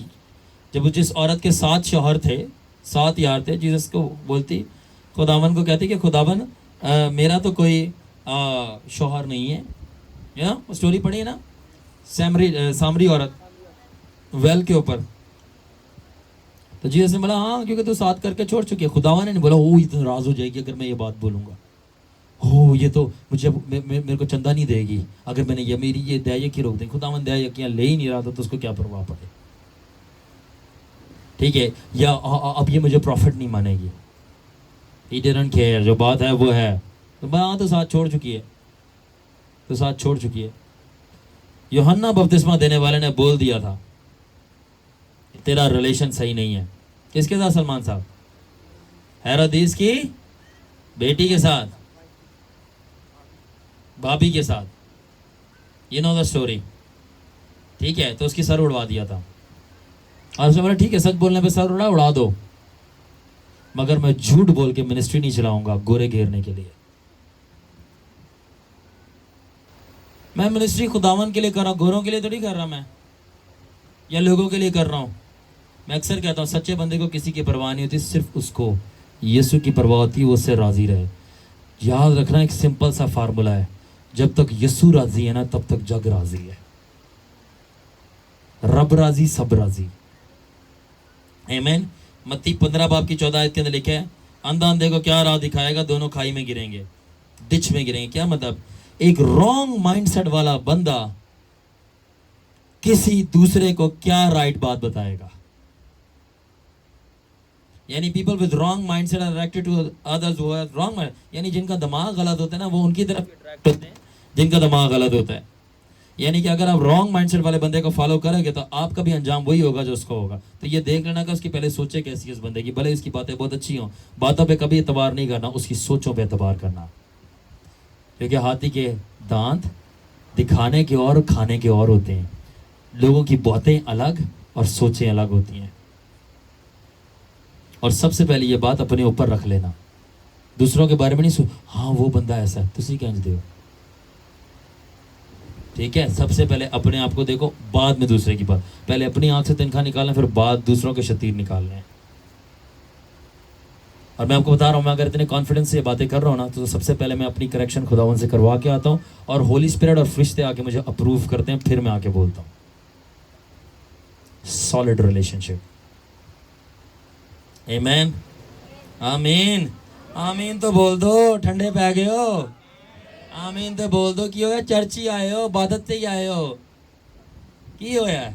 جب وہ جس عورت کے 7 شوہر تھے, 7 یار تھے, جیسس کو بولتی, خداوند کو کہتی کہ خداوند میرا تو کوئی شوہر نہیں ہے. وہ سٹوری پڑھی ہے نا, سامری عورت ویل کے اوپر. تو جیسس نے بولا ہاں کیونکہ تو 7 کر کے چھوڑ چکی ہے. خداوند نے بولا یہ تو ناراض ہو جائے گی اگر میں یہ بات بولوں گا, یہ تو مجھے میرے کو چندہ نہیں دے گی اگر میں نے یہ میری یہ دیا کی روک دیں. خداوند دیا یقیاں لے ہی نہیں رہا تھا تو اس کو کیا پرواہ پڑے, ٹھیک ہے, یا اب یہ مجھے پروفٹ نہیں مانے گی. He didn't care, جو بات ہے وہ ہے. تو ساتھ چھوڑ چکی ہے, تو ساتھ چھوڑ چکی ہے. یوحنا بپتسمہ دینے والے نے بول دیا تھا تیرا ریلیشن صحیح نہیں ہے. کس کے ساتھ؟ سلمان صاحب, ہیرودیس کی بیٹی کے ساتھ, بھابھی کے ساتھ. You know the story, ٹھیک ہے. تو اس کی سر اڑوا دیا تھا, اور اس نے بولا ٹھیک ہے سچ بولنے پہ سر اڑا دو, مگر میں جھوٹ بول کے منسٹری نہیں چلاؤں گا گورے گھیرنے کے لیے. میں منسٹری خداون کے لیے کر رہا ہوں, گوروں کے لیے تو نہیں کر رہا میں, یا لوگوں کے لیے کر رہا ہوں. میں اکثر کہتا ہوں سچے بندے کو کسی کی پرواہ نہیں ہوتی, صرف اس کو یسوع کی پرواہ ہوتی ہے, وہ اس سے راضی رہے. یاد رکھنا ایک سمپل سا فارمولا ہے, جب تک یسوع راضی ہے نا تب تک جگ راضی ہے. رب راضی سب راضی. آمین. متی 15 باب کی 14 آیت کے اندر لکھا ہے, اندھا اندھے کو کیا راہ دکھائے گا, دونوں کھائی میں گریں گے, ڈچ میں گریں گے. کیا مطلب؟ ایک رانگ مائنڈ سیٹ والا بندہ کسی دوسرے کو کیا رائٹ بات بتائے گا. یعنی people with wrong mindset are attracted to others who have wrong mind, یعنی جن کا دماغ غلط ہوتا ہے نا وہ ان کی طرف اٹریکٹ ہوتے ہیں جن کا دماغ غلط ہوتا ہے. یعنی کہ اگر آپ رانگ مائنڈ سیٹ والے بندے کو فالو کریں گے تو آپ کا بھی انجام وہی ہوگا جو اس کو ہوگا. تو یہ دیکھ لینا کہ اس کی پہلے سوچیں کیسی ہے اس بندے کی. بھلے اس کی باتیں بہت اچھی ہوں, باتوں پہ کبھی اعتبار نہیں کرنا, اس کی سوچوں پہ اعتبار کرنا. کیونکہ ہاتھی کے دانت دکھانے کے اور کھانے کے اور ہوتے ہیں. لوگوں کی باتیں الگ اور سوچیں الگ ہوتی ہیں. اور سب سے پہلے یہ بات اپنے اوپر رکھ لینا, دوسروں کے بارے میں نہیں ہاں وہ بندہ ایسا ہے, تسی کہنجدے ہو. ٹھیک ہے, سب سے پہلے اپنے آپ کو دیکھو, بعد میں دوسرے کی بات. پہلے اپنی آنکھ سے تنخواہ نکالنا, پھر بعد دوسروں کے شتیر نکالنے ہیں. اور میں آپ کو بتا رہا ہوں, میں اگر اتنے کانفیڈنس سے یہ باتیں کر رہا ہوں نا, تو سب سے پہلے میں اپنی کریکشن خداوند سے کروا کے آتا ہوں, اور ہولی اسپرٹ اور فرشتے آ کے مجھے اپروو کرتے ہیں, پھر میں آ کے بولتا ہوں. سالڈ ریلیشن شپ. آمین, آمین, آمین تو بول دو, ٹھنڈے پہ گئے ہو. آمین تو بول دو. کی ہویا, چرچ ہی آئے ہو, عبادت سے ہی آئے ہو, کی ہویا.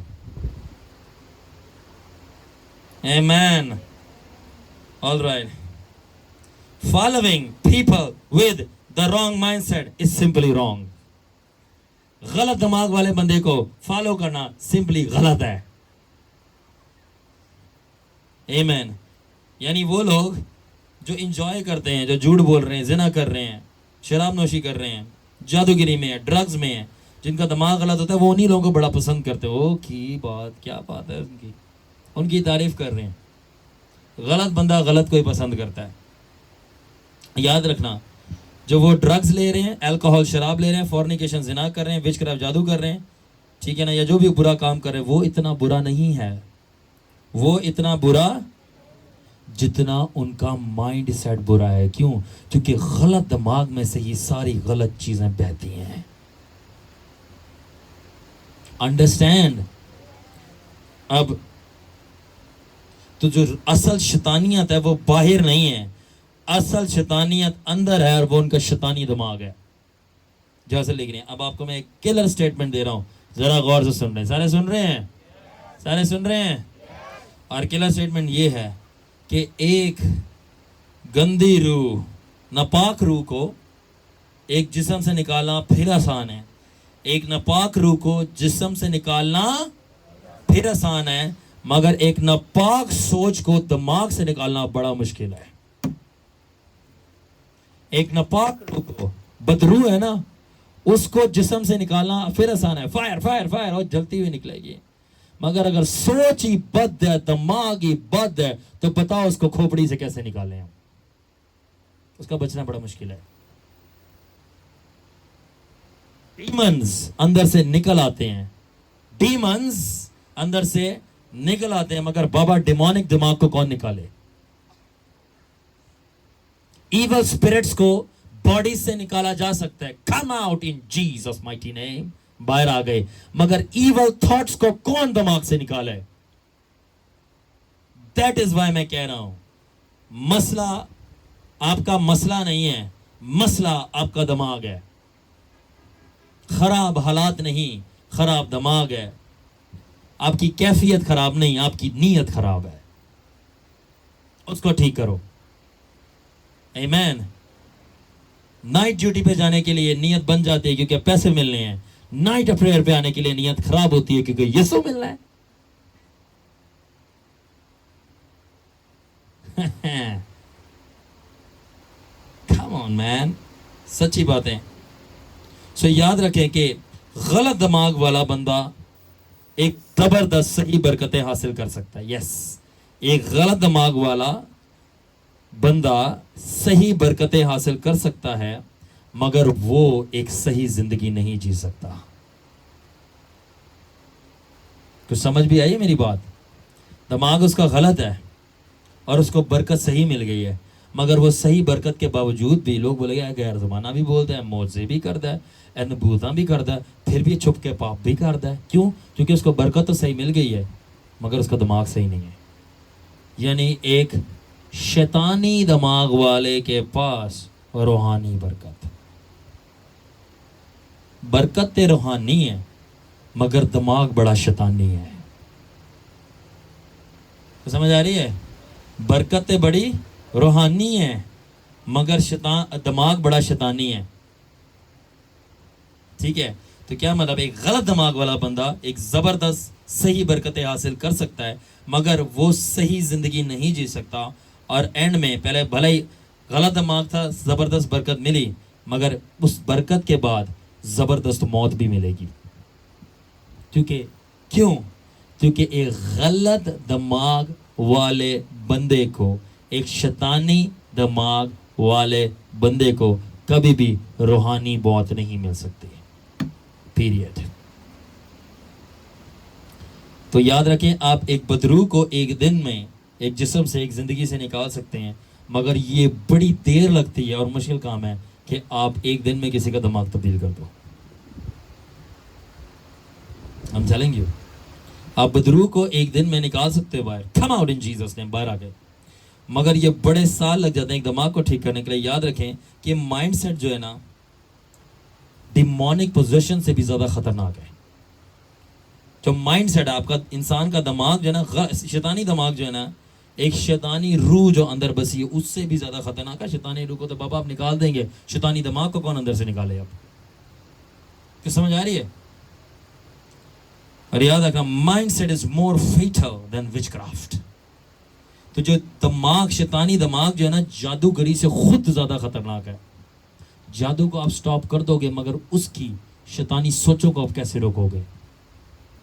آمین. All right. Following people with the wrong mindset is simply wrong. غلط دماغ والے بندے کو فالو کرنا سمپلی غلط ہے. Amen. یعنی وہ لوگ جو انجوائے کرتے ہیں, جو جھوٹ بول رہے ہیں, زنا کر رہے ہیں, شراب نوشی کر رہے ہیں, جادوگری میں ہیں, ڈرگز میں ہیں, جن کا دماغ غلط ہوتا ہے, وہ انہی لوگوں کو بڑا پسند کرتے ہیں. او کی بات, کیا بات ہے ان کی تعریف کر رہے ہیں. غلط بندہ غلط کو ہی پسند کرتا ہے. یاد رکھنا, جو وہ ڈرگز لے رہے ہیں, الکوہول شراب لے رہے ہیں, فورنیکیشن زنا کر رہے ہیں, وچ کرافٹ جادو کر رہے ہیں, ٹھیک ہے نا, یا جو بھی برا کام کر رہے ہیں, وہ اتنا برا نہیں ہے. وہ اتنا برا جتنا ان کا مائنڈ سیٹ برا ہے. کیوں؟ کیونکہ غلط دماغ میں سے ہی ساری غلط چیزیں بہتی ہیں. انڈرسٹینڈ. اب تو جو اصل شیطانیت ہے وہ باہر نہیں ہے, اصل شیطانیت اندر ہے, اور وہ ان کا شیطانی دماغ ہے. جیسے لکھ رہے ہیں. اب آپ کو میں ایک کلر سٹیٹمنٹ دے رہا ہوں, ذرا غور سے سن رہے ہیں. سارے سن رہے ہیں, سارے سن رہے ہیں. اور کلر سٹیٹمنٹ یہ ہے کہ ایک گندی روح, ناپاک روح کو ایک جسم سے نکالنا پھر آسان ہے. ایک ناپاک روح کو جسم سے نکالنا پھر آسان ہے, مگر ایک ناپاک سوچ کو دماغ سے نکالنا بڑا مشکل ہے. ایک ناپاک روح کو, بدروح ہے نا, اس کو جسم سے نکالنا پھر آسان ہے. فائر فائر فائر, اور جلتی ہوئی نکلے گی. مگر اگر سوچ ہی بد ہے, دماغ ہی بد ہے, تو بتاؤ اس کو کھوپڑی سے کیسے نکالیں ہم. اس کا بچنا بڑا مشکل ہے. ڈیمنز اندر سے نکل آتے ہیں, ڈیمنز اندر سے نکل آتے ہیں, مگر بابا ڈیمونک دماغ کو کون نکالے؟ ایول اسپرٹس کو باڈی سے نکالا جا سکتا ہے. Come out in Jesus mighty name, باہر آ گئے. مگر ایول تھاٹس کو کون دماغ سے نکالے؟ دیٹ از وائی میں کہہ رہا ہوں, مسئلہ آپ کا مسئلہ نہیں ہے, مسئلہ آپ کا دماغ ہے. خراب حالات نہیں, خراب دماغ ہے. آپ کی کیفیت خراب نہیں, آپ کی نیت خراب ہے. اس کو ٹھیک کرو. آمین. نائٹ ڈیوٹی پہ جانے کے لیے نیت بن جاتی ہے کیونکہ پیسے ملنے ہیں. نائٹ پریئر پہ آنے کے لیے نیت خراب ہوتی ہے کیونکہ یسوع ملنا ہے. Come on man, سچی باتیں. سو یاد رکھیں کہ غلط دماغ والا بندہ ایک زبردست صحیح برکتیں حاصل کر سکتا ہے. یس, ایک غلط دماغ والا بندہ صحیح برکتیں حاصل کر سکتا ہے, مگر وہ ایک صحیح زندگی نہیں جی سکتا. کچھ سمجھ بھی آئی میری بات؟ دماغ اس کا غلط ہے اور اس کو برکت صحیح مل گئی ہے, مگر وہ صحیح برکت کے باوجود بھی لوگ بولے گا غیر زبانہ بھی بولتا ہے, موعظے بھی کرتا ہے, نبوتاں بھی کرتا ہے, پھر بھی چھپ کے پاپ بھی کرتا ہے. کیوں؟ کیونکہ اس کو برکت تو صحیح مل گئی ہے, مگر اس کا دماغ صحیح نہیں ہے. یعنی ایک شیطانی دماغ والے کے پاس روحانی برکت, برکت روحانی ہے, مگر دماغ بڑا شیطانی ہے. سمجھ آ رہی ہے؟ برکت بڑی روحانی ہے, مگر دماغ بڑا شیطانی ہے. ٹھیک ہے, تو کیا مطلب ایک غلط دماغ والا بندہ ایک زبردست صحیح برکتیں حاصل کر سکتا ہے مگر وہ صحیح زندگی نہیں جی سکتا, اور اینڈ میں پہلے بھلے ہی غلط دماغ تھا, زبردست برکت ملی مگر اس برکت کے بعد زبردست موت بھی ملے گی. کیونکہ ایک غلط دماغ والے بندے کو, ایک شیطانی دماغ والے بندے کو کبھی بھی روحانی موت نہیں مل سکتی. پیریڈ. تو یاد رکھیں, آپ ایک بدروح کو ایک دن میں ایک جسم سے, ایک زندگی سے نکال سکتے ہیں, مگر یہ بڑی دیر لگتی ہے اور مشکل کام ہے کہ آپ ایک دن میں کسی کا دماغ تبدیل کر دو. ہم چلیں گے, آپ بدروح کو ایک دن میں نکال سکتے ہو باہر, کم آؤٹ ان جیزس نیم, باہر آ گئے, مگر یہ بڑے سال لگ جاتے ہیں ایک دماغ کو ٹھیک کرنے کے لیے. یاد رکھیں کہ مائنڈ سیٹ جو ہے نا ڈیمونک پوزیشن سے بھی زیادہ خطرناک ہے. جو مائنڈ سیٹ آپ کا, انسان کا دماغ جو ہے نا, شیطانی دماغ جو ہے نا, ایک شیطانی روح جو اندر بسی ہے اس سے بھی زیادہ خطرناک ہے. شیطانی روح کو تو بابا آپ نکال دیں گے, شیطانی دماغ کو کون اندر سے نکالے آپ؟ کیا سمجھ آ رہی ہے؟ اور یاد رکھنا, مائنڈ سیٹ از مور فیٹل دین وچ کرافٹ. تو جو دماغ, شیطانی دماغ جو ہے نا, جادوگری سے خود زیادہ خطرناک ہے. جادو کو آپ سٹاپ کر دو گے مگر اس کی شیطانی سوچوں کو آپ کیسے روکو گے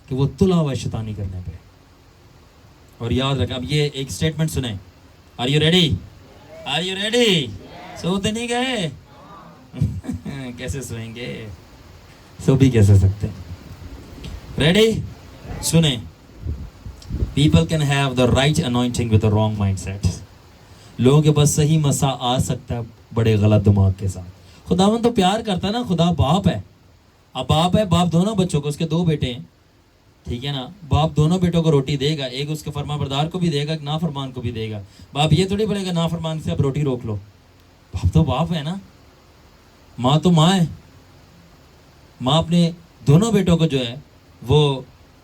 کہ وہ تلا ہوا ہے شیطانی کرنے پہ. اور یاد رکھیں, اب یہ ایک سٹیٹمنٹ سنیں. Are you ready? Are you ready? سوتے نہیں گئے؟ کیسے سوئیں گے؟ سو بھی کیسے سکتے ہیں؟ ریڈی؟ سنیں. People can have the right anointing with the wrong mindset. لوگوں کے پاس صحیح مسا آ سکتا ہے بڑے غلط دماغ کے ساتھ. خداوند تو پیار کرتا ہے نا, خدا باپ ہے. اب باپ ہے, باپ دونوں بچوں کو, اس کے 2 بیٹے ہیں, ٹھیک ہے نا, باپ دونوں بیٹوں کو روٹی دے گا, ایک اس کے فرمان بردار کو بھی دے گا, ایک نافرمان کو بھی دے گا. باپ یہ تھوڑی بولے گا نافرمان سے اب روٹی روک لو. باپ تو باپ ہے نا, ماں تو ماں ہے. ماں اپنے دونوں بیٹوں کو جو ہے وہ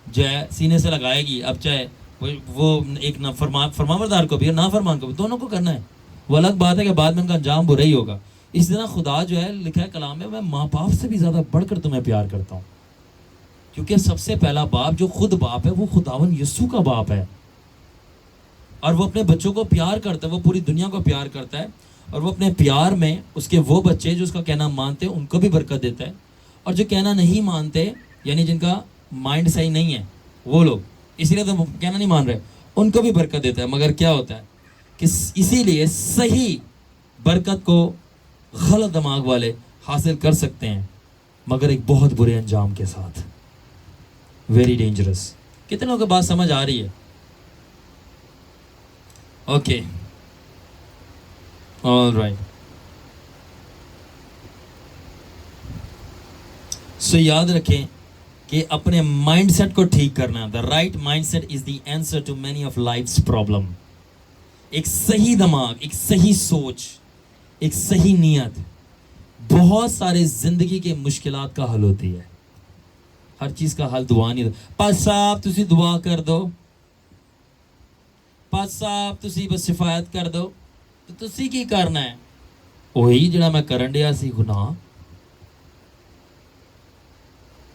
جو ہے سینے سے لگائے گی. اب چاہے وہ ایک فرمان بردار کو بھی اور نافرمان کو بھی, دونوں کو کرنا ہے. وہ الگ بات ہے کہ بعد میں ان کا انجام برا ہی ہوگا. اس طرح خدا جو ہے, لکھا ہے کلام میں, میں ماں باپ سے بھی زیادہ بڑھ کر تمہیں پیار کرتا ہوں. کیونکہ سب سے پہلا باپ جو خود باپ ہے وہ خداوند یسوع کا باپ ہے, اور وہ اپنے بچوں کو پیار کرتا ہے, وہ پوری دنیا کو پیار کرتا ہے, اور وہ اپنے پیار میں اس کے وہ بچے جو اس کا کہنا مانتے ہیں ان کو بھی برکت دیتا ہے, اور جو کہنا نہیں مانتے یعنی جن کا مائنڈ صحیح نہیں ہے وہ لوگ, اسی لیے تو کہنا نہیں مان رہے, ان کو بھی برکت دیتا ہے. مگر کیا ہوتا ہے کہ اسی لیے صحیح برکت کو غلط دماغ والے حاصل کر سکتے ہیں مگر ایک بہت برے انجام کے ساتھ. Very dangerous. کتنے لوگوں کو بات سمجھ آ رہی ہے؟ Okay, all right. سو یاد رکھیں کہ اپنے مائنڈ سیٹ کو ٹھیک کرنا. The right mindset is the answer to many of life's problem. ایک صحیح دماغ, ایک صحیح سوچ, ایک صحیح نیت بہت سارے زندگی کے مشکلات کا حل ہوتی ہے. ہر چیز کا حل دعا نہیں. پاس صاحب تسی دعا کر دو, پاس صاحب تسی بس شفایت کر دو, تو تسی کی کرنا ہے؟ وہی جڑا میں کرن ڈیا سی گناہ.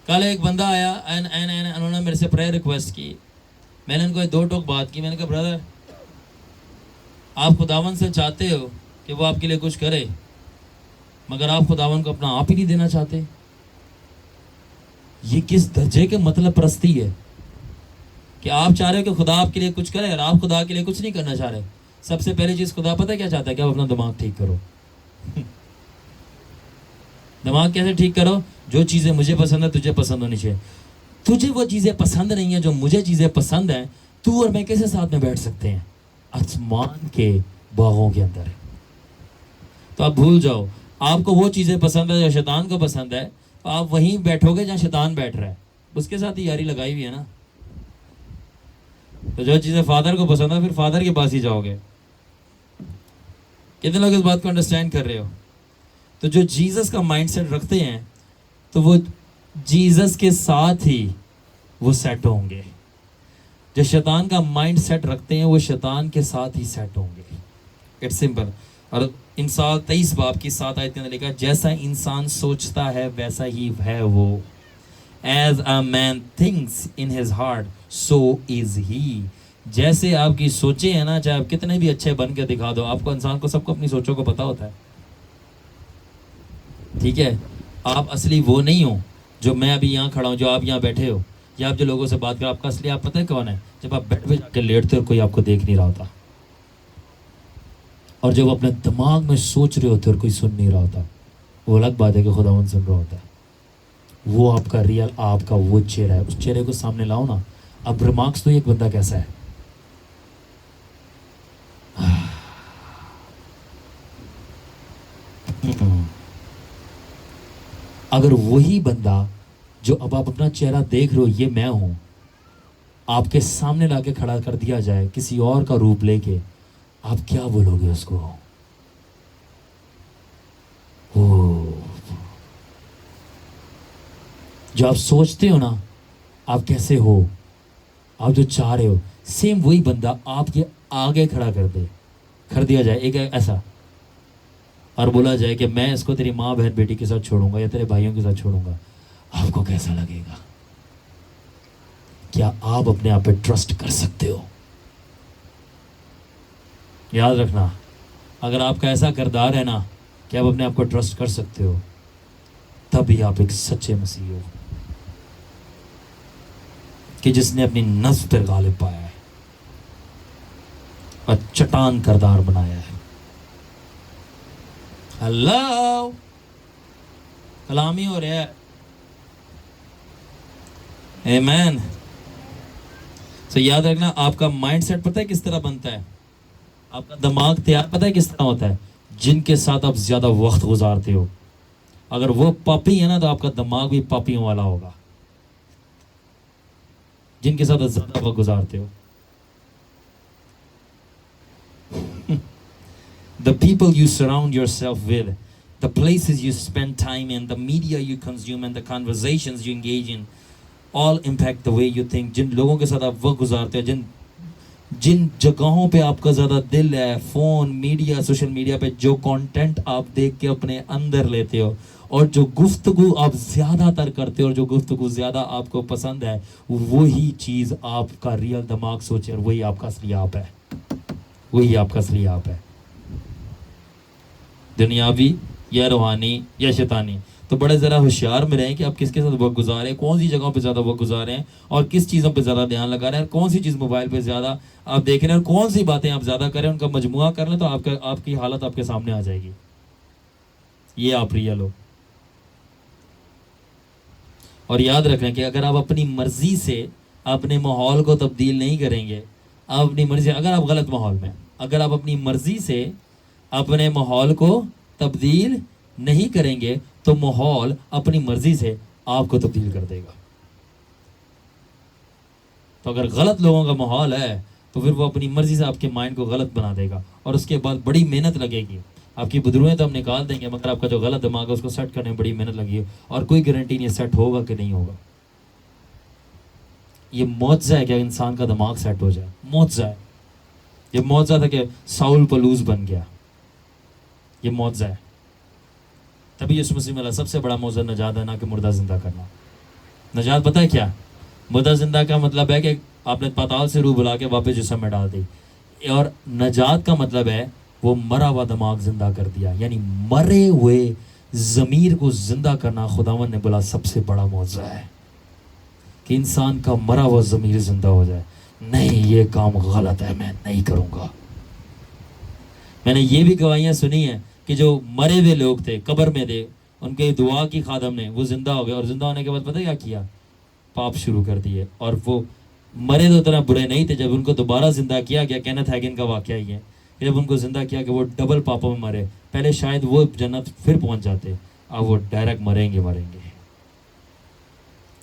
کل ایک بندہ آیا, انہوں نے میرے سے پریئر ریکویسٹ کی. میں نے ان کو 2 ٹوک بات کی. میں نے کہا برادر, آپ خداوند سے چاہتے ہو کہ وہ آپ کے لیے کچھ کرے, مگر آپ خداوند کو اپنا آپ ہی نہیں دینا چاہتے. یہ کس درجے کے مطلب پرستی ہے کہ آپ چاہ رہے ہو کہ خدا آپ کے لیے کچھ کرے اور آپ خدا کے لیے کچھ نہیں کرنا چاہ رہے. سب سے پہلی چیز خدا پتہ کیا چاہتا ہے کہ آپ اپنا دماغ ٹھیک کرو. دماغ کیسے ٹھیک کرو؟ جو چیزیں مجھے پسند ہے تجھے پسند ہونی چاہیے. تجھے وہ چیزیں پسند نہیں ہیں جو مجھے چیزیں پسند ہیں. تو اور میں کیسے ساتھ میں بیٹھ سکتے ہیں؟ آسمان کے باغوں کے اندر. تو آپ بھول جاؤ, آپ کو وہ چیزیں پسند ہے جو شیطان کو پسند ہے, تو آپ وہیں بیٹھو گے جہاں شیطان بیٹھ رہا ہے. اس کے ساتھ ہی یاری لگائی ہوئی ہے نا. تو جو چیزیں فادر کو پسند ہے پھر فادر کے پاس ہی جاؤ گے. کتنے لوگ اس بات کو انڈرسٹینڈ کر رہے ہو؟ تو جو جیزس کا مائنڈ سیٹ رکھتے ہیں تو وہ جیزس کے ساتھ ہی وہ سیٹ ہوں گے. جو شیطان کا مائنڈ سیٹ رکھتے ہیں وہ شیطان کے ساتھ ہی سیٹ ہوں گے. It's simple. اور انسان 23 باب کی 7 آیت کے اندر لکھا ہے, جیسا انسان سوچتا ہے ویسا ہی ہے وہ. As a man thinks in his heart, so is he. جیسے آپ کی سوچیں ہیں نا، چاہے آپ کتنے بھی اچھے بن کے دکھا دو، آپ کو انسان کو سب کو اپنی سوچوں کو پتا ہوتا ہے. ٹھیک ہے، آپ اصلی وہ نہیں ہو جو میں ابھی یہاں کھڑا ہوں، جو آپ یہاں بیٹھے ہو، یا آپ جو لوگوں سے بات کرو. آپ کا اصلی آپ پتہ ہے کون ہے؟ جب آپ بیڈ پہ جا کے لیٹتے ہو، کوئی آپ کو دیکھ نہیں رہا ہوتا، اور جب اپنے دماغ میں سوچ رہے ہوتے اور کوئی سن نہیں رہا ہوتا. وہ الگ بات ہے کہ خداوند سن رہا ہوتا ہے. وہ آپ کا ریئل، آپ کا وہ چہرہ ہے. اس چہرے کو سامنے لاؤ نا. اب ریمارکس تو ایک بندہ کیسا ہے. اگر وہی بندہ جو اب آپ اپنا چہرہ دیکھ رہے ہو، یہ میں ہوں، آپ کے سامنے لا کے کھڑا کر دیا جائے کسی اور کا روپ لے کے، آپ کیا بولو گے اس کو؟ جو آپ سوچتے ہو نا آپ کیسے ہو، آپ جو چاہ رہے ہو، سیم وہی بندہ آپ کے آگے کھڑا دیا جائے ایک ایسا، اور بولا جائے کہ میں اس کو تیری ماں بہن بیٹی کے ساتھ چھوڑوں گا یا تیرے بھائیوں کے ساتھ چھوڑوں گا. آپ کو کیسا لگے گا؟ کیا آپ اپنے آپ پہ ٹرسٹ کر سکتے ہو؟ یاد رکھنا، اگر آپ کا ایسا کردار ہے نا کہ آپ اپنے آپ کو ٹرسٹ کر سکتے ہو، تب ہی آپ ایک سچے مسیحی ہو، کہ جس نے اپنی نفس پر غالب پایا ہے اور چٹان کردار بنایا ہے. اللہ کلامی ہو رہا ہے. آمین. تو یاد رکھنا، آپ کا مائنڈ سیٹ پتہ ہے کس طرح بنتا ہے؟ آپ کا دماغ تیار پتہ ہے کس طرح ہوتا ہے؟ جن کے ساتھ آپ زیادہ وقت گزارتے ہو. اگر وہ پاپی ہے نا تو آپ کا دماغ بھی پاپیوں والا ہوگا. جن کے ساتھ زیادہ وقت گزارتے ہو. The people you surround yourself with, the places you spend time in, the media you consume and the conversations you engage in, all impact the way you think. جن لوگوں کے ساتھ آپ وقت گزارتے ہو، جن جگہوں پہ آپ کا زیادہ دل ہے، فون، میڈیا، سوشل میڈیا پہ جو کانٹینٹ آپ دیکھ کے اپنے اندر لیتے ہو، اور جو گفتگو آپ زیادہ تر کرتے ہو، اور جو گفتگو زیادہ آپ کو پسند ہے، وہی چیز آپ کا ریئل دماغ سوچے، اور وہی آپ کا اصلی آپ ہے. وہی آپ کا اصلی آپ ہے، دنیاوی یا روحانی یا شیطانی. تو بڑے ذرا ہوشیار میں رہیں کہ آپ کس کے ساتھ وقت گزاریں، کون سی جگہوں پہ زیادہ وقت گزاریں، اور کس چیزوں پہ زیادہ دھیان لگا رہے ہیں، کون سی چیز موبائل پہ زیادہ آپ دیکھ رہے ہیں، اور کون سی باتیں آپ زیادہ کریں، ان کا مجموعہ کر لیں تو آپ کی حالت آپ کے سامنے آ جائے گی. یہ آپ ریئل ہو. اور یاد رکھیں کہ اگر آپ اپنی مرضی سے اپنے ماحول کو تبدیل نہیں کریں گے، آپ اپنی مرضی، اگر آپ غلط ماحول میں، اگر آپ اپنی مرضی سے اپنے ماحول کو تبدیل نہیں کریں گے تو ماحول اپنی مرضی سے آپ کو تبدیل کر دے گا. تو اگر غلط لوگوں کا ماحول ہے تو پھر وہ اپنی مرضی سے آپ کے مائنڈ کو غلط بنا دے گا، اور اس کے بعد بڑی محنت لگے گی. آپ کی بدروہیں تو ہم نکال دیں گے، مگر آپ کا جو غلط دماغ ہے اس کو سیٹ کرنے میں بڑی محنت لگی ہے، اور کوئی گارنٹی نہیں سیٹ ہوگا کہ نہیں ہوگا. یہ معجزہ ہے کہ انسان کا دماغ سیٹ ہو جائے. معجزہ ہے. یہ معجزہ تھا کہ ساؤل پلوس بن گیا. یہ معجزہ ہے. تبھی یسوع مسیح میں سب سے بڑا معجزہ نجات ہے، نہ کہ مردہ زندہ کرنا. نجات پتہ ہے کیا؟ مردہ زندہ کا مطلب ہے کہ آپ نے پاتال سے روح بلا کے واپس جسم میں ڈال دی، اور نجات کا مطلب ہے وہ مرا ہوا دماغ زندہ کر دیا. یعنی مرے ہوئے ضمیر کو زندہ کرنا خداوند نے بولا سب سے بڑا معجزہ ہے، کہ انسان کا مرا ہوا ضمیر زندہ ہو جائے. نہیں، یہ کام غلط ہے، میں نہیں کروں گا. میں نے یہ بھی گواہیاں سنی ہیں کہ جو مرے ہوئے لوگ تھے، قبر میں تھے، ان کے دعا کی خادم نے، وہ زندہ ہو گئے، اور زندہ ہونے کے بعد پتہ کیا کیا؟ پاپ شروع کر دیے. اور وہ مرے تو اتنا برے نہیں تھے. جب ان کو دوبارہ زندہ کیا گیا، کینتھ ہیگن کا واقعہ ہی ہے، جب ان کو زندہ کیا کہ وہ ڈبل پاپوں میں مرے. پہلے شاید وہ جنت پھر پہنچ جاتے، اب وہ ڈائریکٹ مریں گے.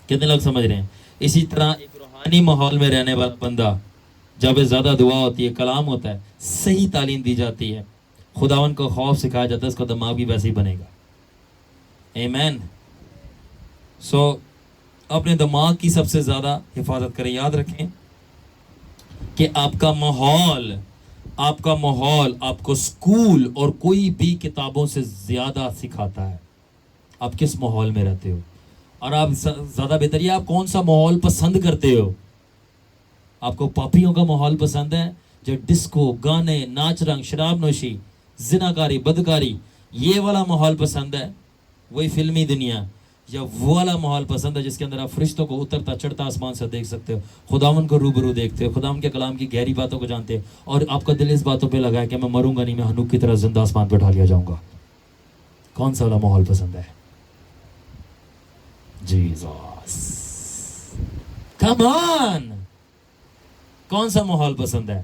کتنے لوگ سمجھ رہے ہیں؟ اسی طرح ایک روحانی ماحول میں رہنے والا بندہ، جب زیادہ دعا ہوتی ہے، کلام ہوتا ہے، صحیح تعلیم دی جاتی ہے، خداوند کو خوف سکھایا جاتا ہے، اس کا دماغ بھی ویسے ہی بنے گا. آمین. سو اپنے دماغ کی سب سے زیادہ حفاظت کریں. یاد رکھیں کہ آپ کا ماحول آپ کو اسکول اور کوئی بھی کتابوں سے زیادہ سکھاتا ہے. آپ کس ماحول میں رہتے ہو، اور آپ زیادہ بہتر یہ آپ کون سا ماحول پسند کرتے ہو. آپ کو پاپیوں کا ماحول پسند ہے جو ڈسکو، گانے، ناچ رنگ، شراب نوشی، زناکاری، بدکاری، یہ والا ماحول پسند ہے، وہی فلمی دنیا، یا وہ والا ماحول پسند ہے جس کے اندر آپ فرشتوں کو اترتا چڑھتا آسمان سے دیکھ سکتے ہو، خداوند کو روبرو دیکھتے ہو، خداوند کے کلام کی گہری باتوں کو جانتے ہو، اور آپ کا دل اس باتوں پہ لگا ہے کہ میں مروں گا نہیں، میں ہنوک کی طرح زندہ آسمان پہ اٹھا لیا جاؤں گا. کون سا والا ماحول پسند ہے؟ جیزس، کم آن، کون سا ماحول پسند ہے؟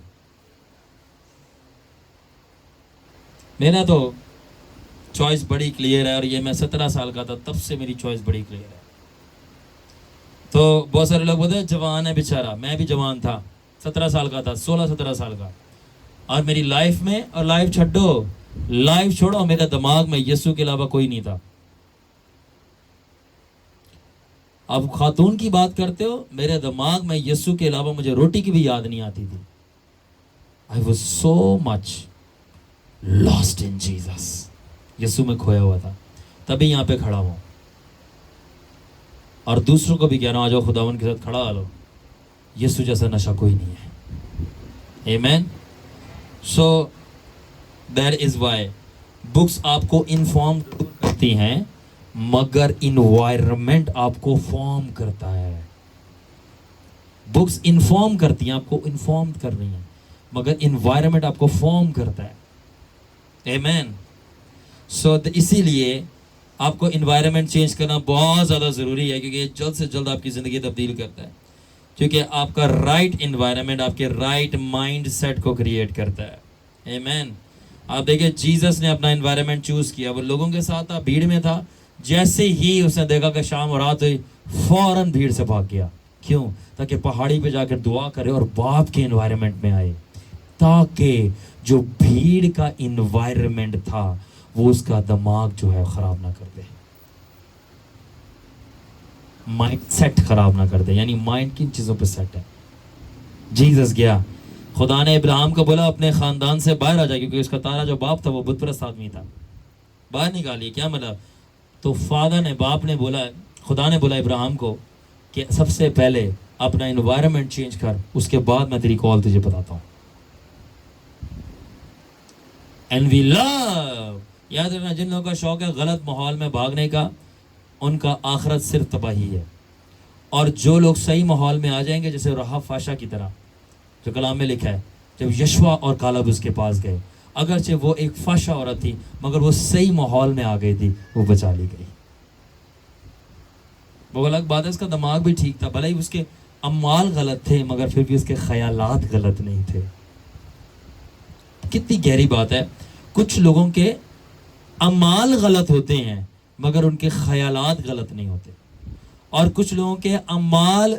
میرا تو چوائس بڑی کلیئر ہے، اور یہ میں 17 سال کا تھا تب سے میری چوائس بڑی کلیئر ہے. تو بہت سارے لوگ بولتے ہیں جوان ہے بیچارہ، میں بھی جوان تھا، 17 سال کا تھا، 16-17 سال کا، اور میری لائف میں، اور لائف چھوڑو میرے دماغ میں یسوع کے علاوہ کوئی نہیں تھا. اب خاتون کی بات کرتے ہو، میرے دماغ میں یسوع کے علاوہ مجھے روٹی کی بھی یاد نہیں آتی تھی. I was so much lost in Jesus. یسوع میں کھویا ہوا تھا، تبھی یہاں پہ کھڑا ہوں، اور دوسروں کو بھی کہہ رہا ہوں آ جاؤ خداوند کے ساتھ کھڑا آ لو. یسوع جیسا نشہ کوئی نہیں ہے. Amen. So that is why books آپ کو انفارم کرتی ہیں، مگر انوائرمنٹ آپ کو فارم کرتا ہے. بکس انفارم کرتی ہیں، آپ کو انفارم کر رہی ہیں، مگر انوائرمنٹ آپ کو فارم کرتا ہے. Amen. So اسی لیے آپ کو انوائرمنٹ چینج کرنا بہت زیادہ ضروری ہے، کیونکہ یہ جلد سے جلد آپ کی زندگی تبدیل کرتا ہے. کیونکہ آپ کا رائٹ انوائرمنٹ آپ کے رائٹ مائنڈ سیٹ کو کریٹ کرتا ہے. Amen. آپ دیکھیں جیزس نے اپنا انوائرمنٹ چوز کیا، وہ لوگوں کے ساتھ تھا، بھیڑ میں تھا، جیسے ہی اس نے دیکھا کہ شام اور رات ہوئی فوراً بھیڑ سے بھاگ گیا. کیوں؟ تاکہ پہاڑی پہ جا کر دعا کرے اور باپ کے انوائرمنٹ میں آئے، تاکہ جو بھیڑ کا انوائرمنٹ تھا وہ اس کا دماغ جو ہے خراب نہ کر دے، مائنڈ سیٹ خراب نہ کر دے. یعنی مائنڈ کن چیزوں پہ سیٹ ہے. جیزس گیا، خدا نے ابراہیم کو بولا اپنے خاندان سے باہر آ جائے، کیونکہ اس کا تارا جو باپ تھا وہ بت پرست آدمی تھا، باہر نکالیے. کیا مطلب؟ تو باپ نے بولا، خدا نے بولا ابراہیم کو کہ سب سے پہلے اپنا انوائرمنٹ چینج کر، اس کے بعد میں تیری کال تجھے بتاتا ہوں. اینڈ وی لو، یاد رکھنا جن لوگوں کا شوق ہے غلط ماحول میں بھاگنے کا، ان کا آخرت صرف تباہی ہے. اور جو لوگ صحیح ماحول میں آ جائیں گے، جیسے رہاب فاشا کی طرح جو کلام میں لکھا ہے، جب یشوا اور کالب اس کے پاس گئے، اگرچہ وہ ایک فاشا عورت تھی مگر وہ صحیح ماحول میں آ گئی تھی، وہ بچا لی گئی. وہ الگ بات ہے، اس کا دماغ بھی ٹھیک تھا، بھلے ہی اس کے اعمال غلط تھے مگر پھر بھی اس کے خیالات غلط نہیں تھے. کتنی گہری بات ہے. کچھ لوگوں کے اعمال غلط ہوتے ہیں مگر ان کے خیالات غلط نہیں ہوتے، اور کچھ لوگوں کے اعمال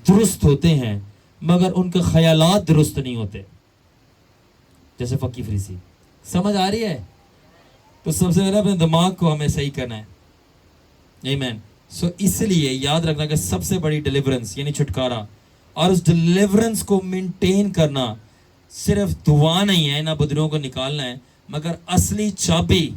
درست ہوتے ہیں مگر ان کے خیالات درست نہیں ہوتے. جیسے فقی فریسی. سمجھ آ رہی ہے؟ تو سب سے پہلے اپنے دماغ کو ہمیں صحیح کرنا ہے. آمین. سو اس لیے یاد رکھنا کہ سب سے بڑی ڈیلیورنس یعنی چھٹکارا، اور اس ڈیلیورنس کو مینٹین کرنا صرف دعا نہیں ہے، نہ بدلوں کو نکالنا ہے، مگر اصلی چابی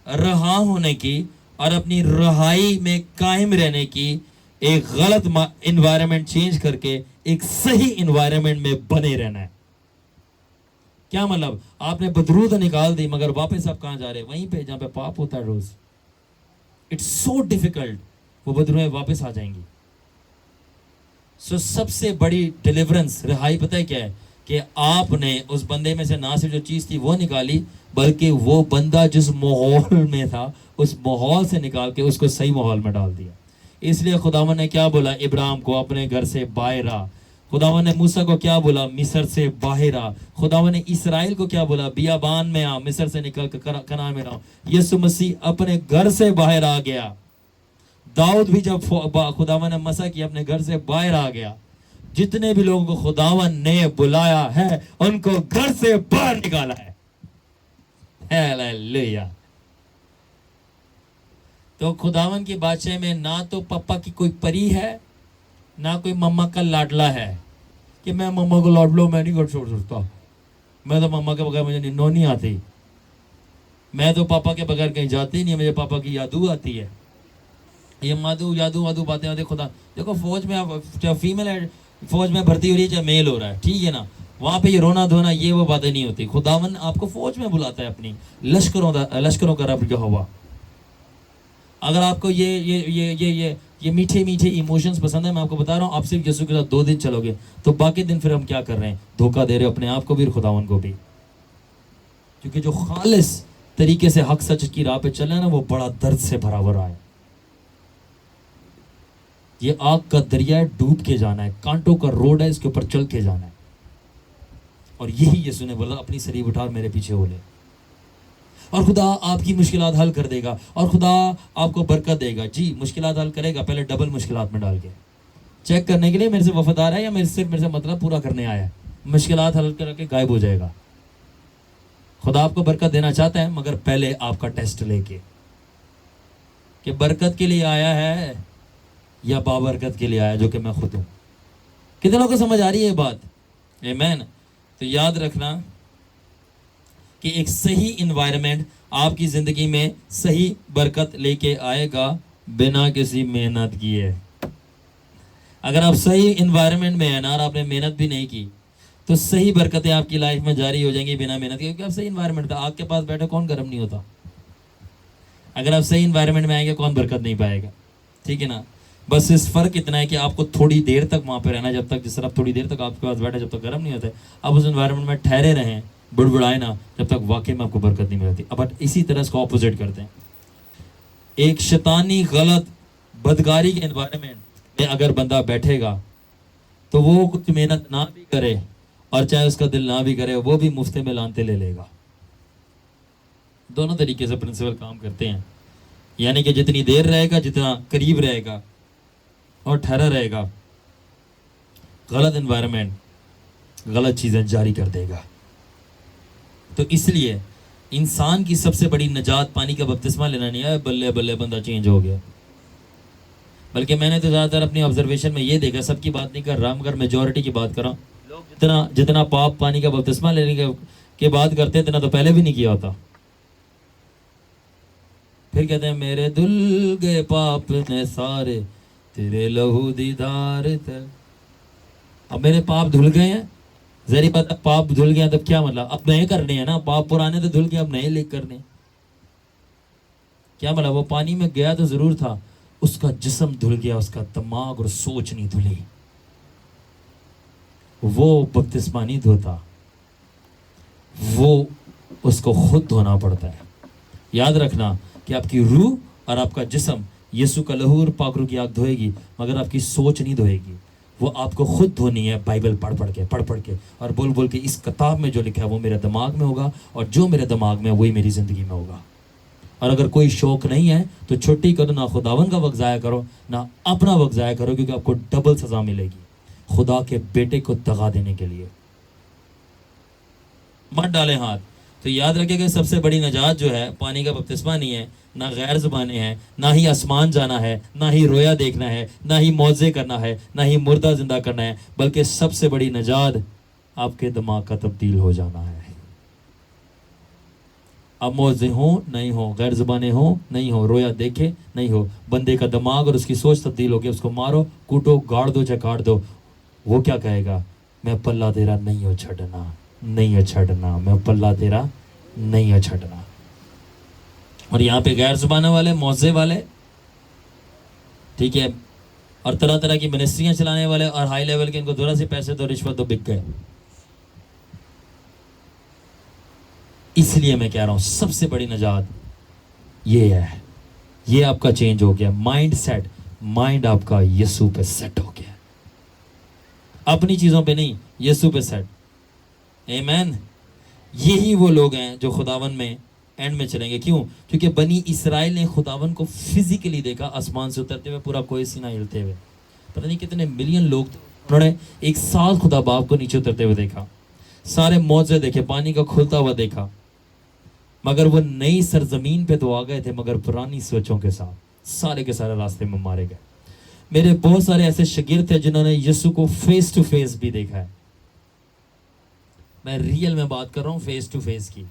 رہا ہونے کی اور اپنی رہائی میں قائم رہنے کی، ایک غلط انوائرمنٹ چینج کر کے ایک صحیح انوائرمنٹ میں بنے رہنا ہے. کیا مطلب؟ آپ نے بدرود نکال دی مگر واپس آپ کہاں جا رہے؟ وہیں پہ جہاں پہ پاپ ہوتا ہے روز. It's so difficult. وہ بدروہیں واپس آ جائیں گی. سو سب سے بڑی ڈیلیورنس، رہائی پتہ ہے کیا ہے؟ کہ آپ نے اس بندے میں سے نہ صرف جو چیز تھی وہ نکالی، بلکہ وہ بندہ جس ماحول میں تھا اس ماحول سے نکال کے اس کو صحیح ماحول میں ڈال دیا. اس لیے خداوند نے کیا بولا ابراہیم کو؟ اپنے گھر سے باہر آ. خداوند نے موسیٰ کو کیا بولا؟ مصر سے باہر آ. خداوند نے اسرائیل کو کیا بولا؟ بیابان میں آ، مصر سے نکل کر کنعان میں آ. یسوع مسیح اپنے گھر سے باہر آ گیا. داؤد بھی جب خداوند نے مسح کی اپنے گھر سے باہر آ گیا. جتنے بھی لوگوں کو خداوند نے بلایا ہے ان کو گھر سے باہر نکالا ہے. ہیلیلویا. تو خداوند کی بادشاہ میں نہ تو پپا کی کوئی پری ہے، نہ کوئی مما کا لاڈلا ہے کہ میں مما کو لاڈ لو، میں نہیں گھر چھوڑ سکتا، میں تو مما کے بغیر مجھے نیند نہیں آتی، میں تو پاپا کے بغیر کہیں جاتی نہیں، مجھے پاپا کی یاد آتی ہے. یہ مادو یادو وادو باتیں ہوتی خدا دیکھو فوج میں چاہے فیمیل ہے فوج میں بھرتی ہو رہی ہے چاہے میل ہو رہا ہے ٹھیک ہے نا وہاں پہ یہ رونا دھونا یہ وہ باتیں نہیں ہوتی خداون آپ کو فوج میں بلاتا ہے اپنی لشکروں کا رب یہوہ اگر آپ کو یہ میٹھے میٹھے ایموشنز پسند ہیں میں آپ کو بتا رہا ہوں آپ صرف یسوع کے ساتھ 2 دن چلو گے تو باقی دن پھر ہم کیا کر رہے ہیں دھوکہ دے رہے ہو اپنے آپ کو بھی اور خداون کو بھی کیونکہ جو خالص طریقے سے حق سچ کی راہ پہ چلے نا وہ بڑا درد سے بھرا ہوا ہے یہ آگ کا دریا ہے ڈوب کے جانا ہے کانٹوں کا روڈ ہے اس کے اوپر چل کے جانا ہے اور یہی یسوع نے بولا اپنی صلیب اٹھا اور میرے پیچھے ہو لے اور خدا آپ کی مشکلات حل کر دے گا اور خدا آپ کو برکت دے گا جی مشکلات حل کرے گا پہلے ڈبل مشکلات میں ڈال کے چیک کرنے کے لیے میرے سے وفادار ہے یا میرے سے مطلب پورا کرنے آیا ہے مشکلات حل کر کے غائب ہو جائے گا خدا آپ کو برکت دینا چاہتا ہے مگر پہلے آپ کا ٹیسٹ لے کے کہ برکت کے لیے آیا ہے یا بابرکت کے لیے آیا جو کہ میں خود ہوں کتنے لوگوں کو سمجھ آ رہی ہے یہ بات آمین تو یاد رکھنا کہ ایک صحیح انوائرمنٹ آپ کی زندگی میں صحیح برکت لے کے آئے گا بنا کسی محنت کیے اگر آپ صحیح انوائرمنٹ میں ہیں نا اور آپ نے محنت بھی نہیں کی تو صحیح برکتیں آپ کی لائف میں جاری ہو جائیں گی بنا محنت کے کیونکہ آپ صحیح انوائرمنٹ آگ کے پاس بیٹھے کون گرم نہیں ہوتا اگر آپ صحیح انوائرمنٹ میں آئیں گے کون برکت نہیں پائے گا ٹھیک ہے نا بس اس فرق اتنا ہے کہ آپ کو تھوڑی دیر تک وہاں پہ رہنا جب تک جس طرح تھوڑی دیر تک آپ کے پاس بیٹھے جب تک گرم نہیں ہوتا ہے آپ اس انوائرمنٹ میں ٹھہرے رہیں بڑبڑائے نا جب تک واقعی میں آپ کو برکت نہیں ملتی بٹ اسی طرح اس کو اپوزٹ کرتے ہیں ایک شیطانی غلط بدکاری کے انوائرمنٹ میں اگر بندہ بیٹھے گا تو وہ کچھ محنت نہ بھی کرے اور چاہے اس کا دل نہ بھی کرے وہ بھی مفتے میں لانتے لے لے گا دونوں طریقے سے پرنسپل کام کرتے ہیں یعنی کہ جتنی دیر رہے گا جتنا قریب رہے گا اور ٹھہرا رہے گا غلط انوائرمنٹ غلط چیزیں جاری کر دے گا تو اس لیے انسان کی سب سے بڑی نجات پانی کا بپتسمہ لینا نہیں ہے بلے بلے بندہ چینج ہو گیا بلکہ میں نے تو زیادہ تر اپنی آبزرویشن میں یہ دیکھا سب کی بات نہیں کر رہا مگر میجورٹی کی بات کر رہا ہوں جتنا پاپ پانی کا بپتسمہ لینے کے بعد کرتے اتنا تو پہلے بھی نہیں کیا ہوتا پھر کہتے ہیں میرے دل گئے پاپ نے سارے تیرے لہو دیدار تھے اب میرے پاپ دھل گئے ہیں ذری بات پاپ دھل گیا تب کیا مطلب اب نئے کرنے ہیں نا پاپ پرانے تو دھل گئے اب نئے لکھ کرنے کیا مطلب وہ پانی میں گیا تو ضرور تھا اس کا جسم دھل گیا اس کا دماغ اور سوچ نہیں دھلی وہ بپتسمہ نہیں دھوتا وہ اس کو خود دھونا پڑتا ہے یاد رکھنا کہ آپ کی روح اور آپ کا جسم یسوع کا لہو اور پاک روح کی آگ دھوئے گی مگر آپ کی سوچ نہیں دھوئے گی وہ آپ کو خود دھونی ہے بائبل پڑھ پڑھ کے اور بول بول کے اس کتاب میں جو لکھا ہے وہ میرے دماغ میں ہوگا اور جو میرے دماغ میں وہی میری زندگی میں ہوگا اور اگر کوئی شوق نہیں ہے تو چھٹی کرو نہ خداون کا وقت ضائع کرو نہ اپنا وقت ضائع کرو کیونکہ آپ کو ڈبل سزا ملے گی خدا کے بیٹے کو دغا دینے کے لیے مت ڈالیں ہاتھ تو یاد رکھے کہ سب سے بڑی نجات جو ہے پانی کا بپتسمہ نہیں ہے نہ غیر زبانیں ہیں نہ ہی آسمان جانا ہے نہ ہی رویا دیکھنا ہے نہ ہی معجزے کرنا ہے نہ ہی مردہ زندہ کرنا ہے بلکہ سب سے بڑی نجات آپ کے دماغ کا تبدیل ہو جانا ہے اب معجزے ہوں نہیں ہو غیر زبانیں ہوں نہیں ہو رویا دیکھے نہیں ہو بندے کا دماغ اور اس کی سوچ تبدیل ہو گیا اس کو مارو کوٹو گاڑ دو چاہے کاٹ دو وہ کیا کہے گا میں پلہ تیرا نہیں ہو چھڑنا نہیں ہے چھڑنا میں پلہ تیرا نہیں ہے چھڑنا اور یہاں پہ غیر زبانوں والے معجزے والے ٹھیک ہے اور طرح طرح کی منسٹریاں چلانے والے اور ہائی لیول کے ان کو ذرا سے پیسے تو رشوت تو بک گئے اس لیے میں کہہ رہا ہوں سب سے بڑی نجات یہ ہے یہ آپ کا چینج ہو گیا مائنڈ سیٹ مائنڈ آپ کا یسوع پہ سیٹ ہو گیا اپنی چیزوں پہ نہیں یسوع پہ سیٹ آمین یہی وہ لوگ ہیں جو خداون میں اینڈ میں چلیں گے کیوں کیونکہ بنی اسرائیل نے خداون کو فزیکلی دیکھا آسمان سے اترتے ہوئے پورا کوئی سینہ ہلتے ہوئے پتہ نہیں کتنے ملین لوگ انہوں نے ایک سال خدا باپ کو نیچے اترتے ہوئے دیکھا سارے معجزے دیکھے پانی کا کھلتا ہوا دیکھا مگر وہ نئی سرزمین پہ تو آ گئے تھے مگر پرانی سوچوں کے ساتھ سارے کے سارے راستے میں مارے گئے میرے بہت سارے ایسے شاگرد تھے جنہوں نے یسوع کو فیس ٹو فیس بھی دیکھا ہے میں ریئل میں بات کر رہا ہوں فیس ٹو فیس کی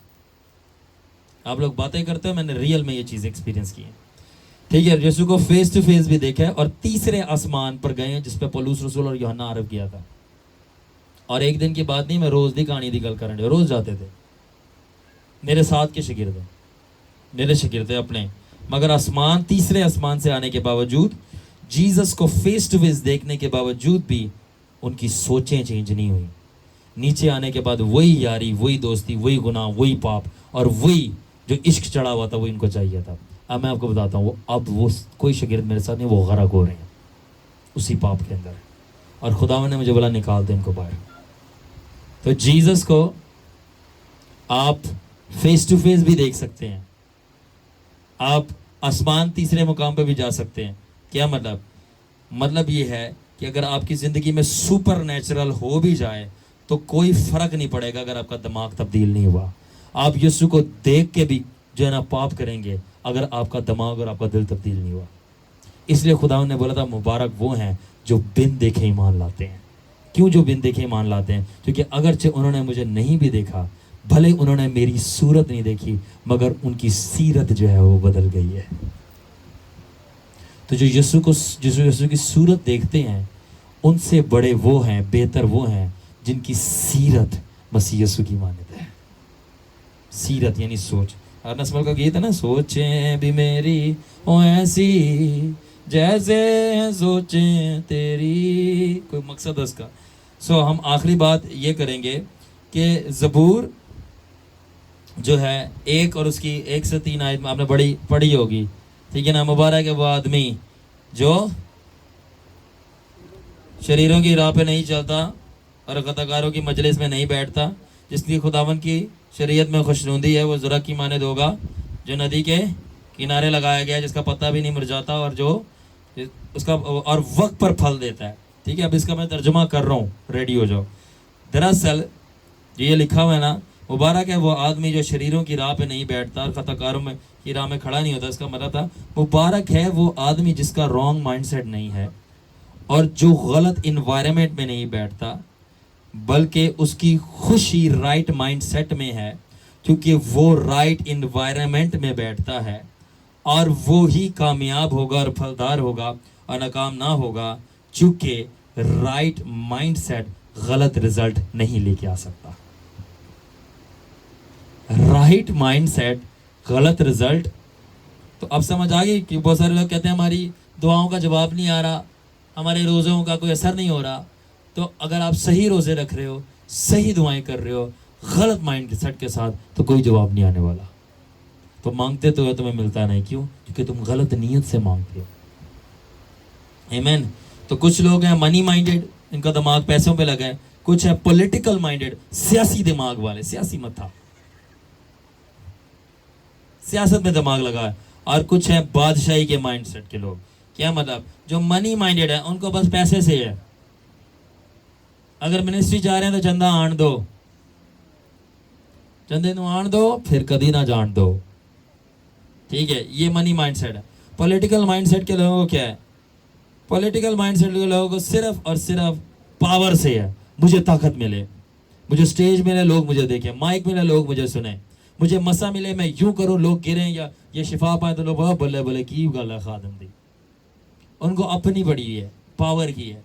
آپ لوگ باتیں کرتے ہو میں نے ریئل میں یہ چیز ایکسپیرینس کی ہے ٹھیک ہے, یسوع کو فیس ٹو فیس بھی دیکھا ہے, اور تیسرے آسمان پر گئے ہیں جس پہ پولس رسول اور یوحنا عرض کیا تھا. اور ایک دن کی بات نہیں, میں روز دی کہانی دی گل کرن ڈیا, روز جاتے تھے میرے ساتھ کے شاگرد ہیں, میرے شاگرد اپنے. مگر آسمان, تیسرے آسمان سے آنے کے باوجود, جیزس کو فیس ٹو فیس دیکھنے کے باوجود بھی ان کی سوچیں چینج نہیں ہوئی. نیچے آنے کے بعد وہی یاری, وہی دوستی, وہی گناہ, وہی پاپ, اور وہی جو عشق چڑھا ہوا تھا وہ ان کو چاہیے تھا. اب میں آپ کو بتاتا ہوں, اب وہ کوئی شاگرد میرے ساتھ نہیں, وہ غرق ہو رہے ہیں اسی پاپ کے اندر. اور خداوند نے مجھے بولا نکال دے ان کو باہر. تو جیزس کو آپ فیس ٹو فیس بھی دیکھ سکتے ہیں, آپ آسمان تیسرے مقام پہ بھی جا سکتے ہیں. کیا مطلب؟ مطلب یہ ہے کہ اگر آپ کی زندگی میں سپر نیچرل ہو بھی جائے تو کوئی فرق نہیں پڑے گا اگر آپ کا دماغ تبدیل نہیں ہوا. آپ یسوع کو دیکھ کے بھی جو ہے نا پاپ کریں گے اگر آپ کا دماغ اور آپ کا دل تبدیل نہیں ہوا. اس لیے خداوند نے بولا تھا مبارک وہ ہیں جو بن دیکھے ایمان لاتے ہیں. کیوں جو بن دیکھے ایمان لاتے ہیں؟ کیونکہ اگرچہ انہوں نے مجھے نہیں بھی دیکھا, بھلے انہوں نے میری صورت نہیں دیکھی, مگر ان کی سیرت جو ہے وہ بدل گئی ہے. تو جو یسوع کی صورت دیکھتے ہیں ان سے بڑے وہ ہیں, بہتر وہ ہیں جن کی سیرت مسیح یسوع کی مانند ہے. سیرت یعنی سوچ. اور نسمل کا گیت ہے نا, سوچیں بھی میری او ایسی جیسے سوچیں تیری, کوئی مقصد ہے اس کا. ہم آخری بات یہ کریں گے کہ زبور جو ہے 1 اور اس کی 1 سے 3 آیت میں آپ نے پڑھی ہوگی, ٹھیک ہے نا. مبارک ہے وہ آدمی جو شریروں کی راہ پہ نہیں چلتا اور خطاکاروں کی مجلس میں نہیں بیٹھتا, جس کی خداوند کی شریعت میں خوشنودی ہے. وہ درخت کی مانند ہوگا جو ندی کے کنارے لگایا گیا, جس کا پتا بھی نہیں مرجھاتا اور جو اس کا اور وقت پر پھل دیتا ہے. ٹھیک ہے, اب اس کا میں ترجمہ کر رہا ہوں, ریڈی ہو جاؤ. دراصل یہ لکھا ہوا ہے نا, مبارک ہے وہ آدمی جو شریروں کی راہ پہ نہیں بیٹھتا اور خطاکاروں میں کی راہ میں کھڑا نہیں ہوتا. اس کا مطلب تھا مبارک ہے وہ آدمی جس کا رانگ مائنڈ سیٹ نہیں ہے اور جو غلط انوائرمنٹ میں نہیں بیٹھتا, بلکہ اس کی خوشی رائٹ مائنڈ سیٹ میں ہے, کیونکہ وہ رائٹ انوائرمنٹ میں بیٹھتا ہے, اور وہی کامیاب ہوگا اور پھلدار ہوگا اور ناکام نہ ہوگا, چونکہ رائٹ مائنڈ سیٹ غلط رزلٹ نہیں لے کے آ سکتا. رائٹ مائنڈ سیٹ غلط رزلٹ. تو اب سمجھ آ گئی کہ بہت سارے لوگ کہتے ہیں ہماری دعاؤں کا جواب نہیں آ رہا, ہمارے روزوں کا کوئی اثر نہیں ہو رہا. تو اگر آپ صحیح روزے رکھ رہے ہو, صحیح دعائیں کر رہے ہو, غلط مائنڈ سیٹ کے ساتھ, تو کوئی جواب نہیں آنے والا. تو مانگتے تو ہے, تمہیں ملتا نہیں. کیوں؟ کیونکہ تم غلط نیت سے مانگتے ہو. آمین. تو کچھ لوگ ہیں منی مائنڈیڈ, ان کا دماغ پیسوں پہ لگا ہے. کچھ ہے پولیٹیکل مائنڈیڈ, سیاسی دماغ والے, سیاسی مت تھا, سیاست میں دماغ لگا ہے. اور کچھ ہیں بادشاہی کے مائنڈ سیٹ کے لوگ. کیا مطلب؟ جو منی مائنڈیڈ ہے ان کو بس پیسے سے ہے. اگر منسٹری جا رہے ہیں تو چندہ آن دو, چندے نو آن دو, پھر کدی نہ جان دو. ٹھیک ہے, یہ منی مائنڈ سیٹ ہے. پولیٹیکل مائنڈ سیٹ کے لوگوں کو کیا ہے؟ پولیٹیکل مائنڈ سیٹ کے لوگوں کو صرف اور صرف پاور سے ہے. مجھے طاقت ملے, مجھے سٹیج ملے, لوگ مجھے دیکھیں, مائک ملے, لوگ مجھے سنیں, مجھے مسا ملے, میں یوں کروں, لوگ گریں, یا یہ شفا پائیں تو لوگ بلے بلے کی گل ہے خادم دی. ان کو اپنی بڑی ہے, پاور کی ہے.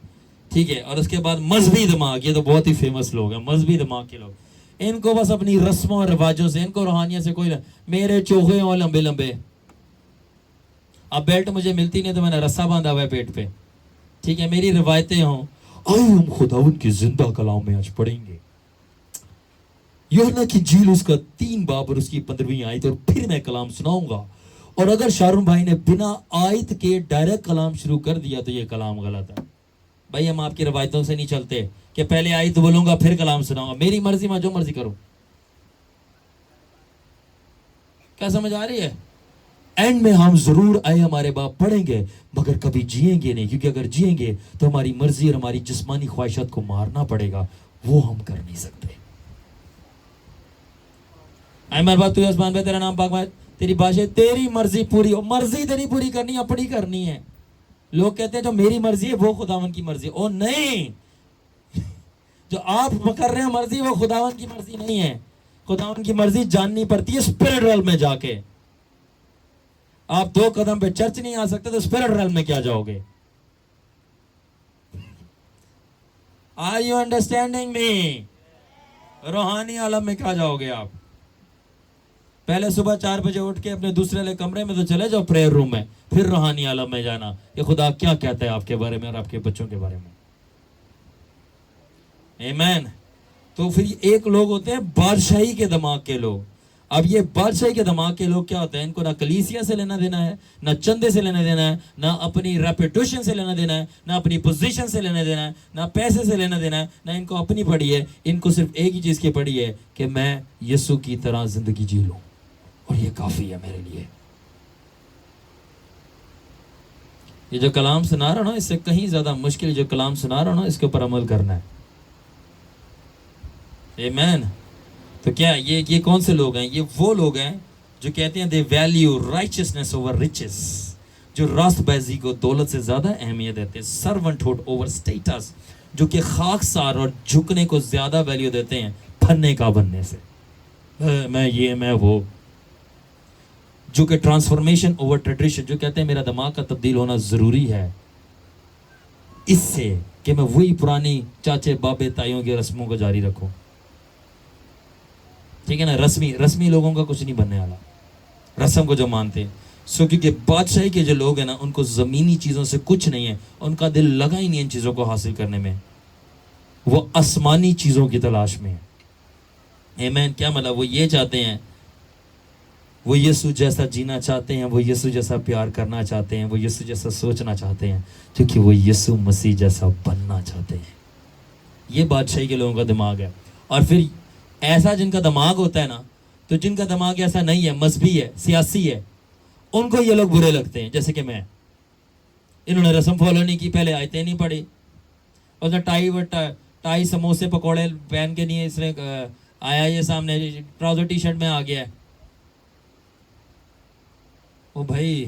ٹھیک ہے. اور اس کے بعد مذہبی دماغ, یہ تو بہت ہی فیمس لوگ ہیں مذہبی دماغ کے لوگ. ان کو بس اپنی رسموں اور رواجوں سے, ان کو روحانیت سے کوئی میرے چوہے ہوں لمبے لمبے, اب بیلٹ مجھے ملتی نہیں تو میں نے رسا باندھا ہوا ہے پیٹ پہ. ٹھیک ہے, میری روایتیں ہوں. آئے ہم خداوند کی زندہ کلام میں آج پڑھیں گے یوحنا کی انجیل اس کا 3 باب اور اس کی 15ویں آیت, اور پھر میں کلام سناؤں گا. اور اگر شارون بھائی نے بنا آیت کے ڈائریکٹ کلام شروع کر دیا تو یہ کلام غلط ہے. بھائی ہم آپ کی روایتوں سے نہیں چلتے کہ پہلے آیت بولوں گا پھر کلام سناؤں گا. میری مرضی, میں جو مرضی کروں. کیا سمجھ آ رہی ہے؟ اینڈ میں ہم ضرور آئے ہمارے باپ پڑھیں گے, مگر کبھی جئیں گے نہیں, کیونکہ اگر جئیں گے تو ہماری مرضی اور ہماری جسمانی خواہشات کو مارنا پڑے گا, وہ ہم کر نہیں سکتے. اے میرے باپ تو آسمان پہ, تیرا نام پاک ہے, تیری بادشاہی, تیری مرضی پوری ہو. مرضی تیری پوری کرنی, اپنی کرنی ہے. لوگ کہتے ہیں جو میری مرضی ہے وہ خداوند کی مرضی ہے. او نہیں, جو آپ کر رہے ہیں مرضی وہ خداوند کی مرضی نہیں ہے. خداوند کی مرضی جاننی پڑتی ہے اسپرچوئل میں جا کے. آپ 2 قدم پہ چرچ نہیں آ سکتے تو اسپرٹ ریلم میں کیا جاؤ گے؟ آر یو انڈرسٹینڈنگ می؟ روحانی عالم میں کیا جاؤ گے آپ؟ پہلے صبح 4 بجے اٹھ کے اپنے دوسرے والے کمرے میں تو چلے جاؤ پریئر روم میں، پھر روحانی عالم میں جانا کہ خدا کیا کہتا ہے آپ کے بارے میں اور آپ کے بچوں کے بارے میں. آمین. تو پھر ایک لوگ ہوتے ہیں بادشاہی کے دماغ کے لوگ. اب یہ بادشاہی کے دماغ کے لوگ کیا ہوتے ہیں؟ ان کو نہ کلیسیا سے لینا دینا ہے، نہ چندے سے لینا دینا ہے، نہ اپنی ریپوٹیشن سے لینا دینا ہے، نہ اپنی پوزیشن سے لینا دینا ہے، نہ پیسے سے لینا دینا ہے، نہ ان کو اپنی پڑی ہے. ان کو صرف ایک ہی چیز کی پڑی ہے کہ میں یسوع کی طرح زندگی جی لوں اور یہ کافی ہے میرے لیے. یہ جو کلام سنا رہا ہوں نا، اس سے کہیں زیادہ مشکل جو کلام سنا رہا ہوں نا، اس کے اوپر عمل کرنا ہے. آمین. تو کیا یہ کون سے لوگ ہیں؟ یہ وہ لوگ ہیں جو کہتے ہیں دے ویلیو رائچسنس اوور رچز، جو راست بازی کو دولت سے زیادہ اہمیت دیتے ہیں. سرونٹ ہوڈ اوور سٹیٹس، جو کہ خاک سار اور جھکنے کو زیادہ ویلیو دیتے ہیں پھننے کا بننے سے. میں یہ میں وہ. جو کہ ٹرانسفارمیشن اوور ٹریڈیشن، جو کہتے ہیں میرا دماغ کا تبدیل ہونا ضروری ہے اس سے کہ میں وہی پرانی چاچے بابے تائیوں کی رسموں کو جاری رکھوں. ٹھیک ہے نا؟ رسمی لوگوں کا کچھ نہیں بننے والا، رسم کو جو مانتے ہیں. کیونکہ بادشاہی کے جو لوگ ہیں نا، ان کو زمینی چیزوں سے کچھ نہیں ہے، ان کا دل لگا ہی نہیں ان چیزوں کو حاصل کرنے میں، وہ آسمانی چیزوں کی تلاش میں ہے. آمین. کیا مطلب؟ وہ یہ چاہتے ہیں، وہ یسوع جیسا جینا چاہتے ہیں، وہ یسوع جیسا پیار کرنا چاہتے ہیں، وہ یسوع جیسا سوچنا چاہتے ہیں، کیونکہ وہ یسوع مسیح جیسا بننا چاہتے ہیں. یہ بادشاہی کے لوگوں کا دماغ ہے. اور پھر ایسا جن کا دماغ ہوتا ہے نا، تو جن کا دماغ ایسا نہیں ہے، مذہبی ہے، سیاسی ہے، ان کو یہ لوگ برے لگتے ہیں. جیسے کہ میں، انہوں نے رسم فالو نہیں کی، پہلے آیتیں نہیں پڑھی، اس نے ٹائی سموسے پکوڑے پہن کے نہیں، اس نے آیا یہ سامنے ٹراؤزر ٹی شرٹ میں آ گیا ہے. او بھائی،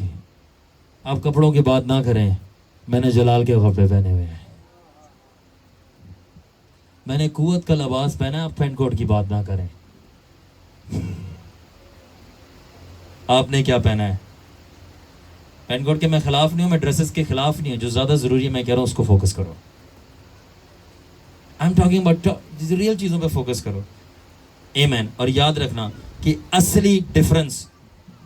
آپ کپڑوں کی بات نہ کریں، میں نے جلال کے کپڑے پہنے ہوئے ہیں، میں نے قوت کا لباس پہنا. آپ پینٹ کوٹ کی بات نہ کریں. آپ نے کیا پہنا ہے؟ پینٹ کوٹ کے میں خلاف نہیں ہوں، میں ڈریسز کے خلاف نہیں ہوں. جو زیادہ ضروری ہے میں کہہ رہا ہوں اس کو فوکس کرو. I am talking about real چیزوں پہ فوکس کرو. آمین. اور یاد رکھنا کہ اصلی ڈفرنس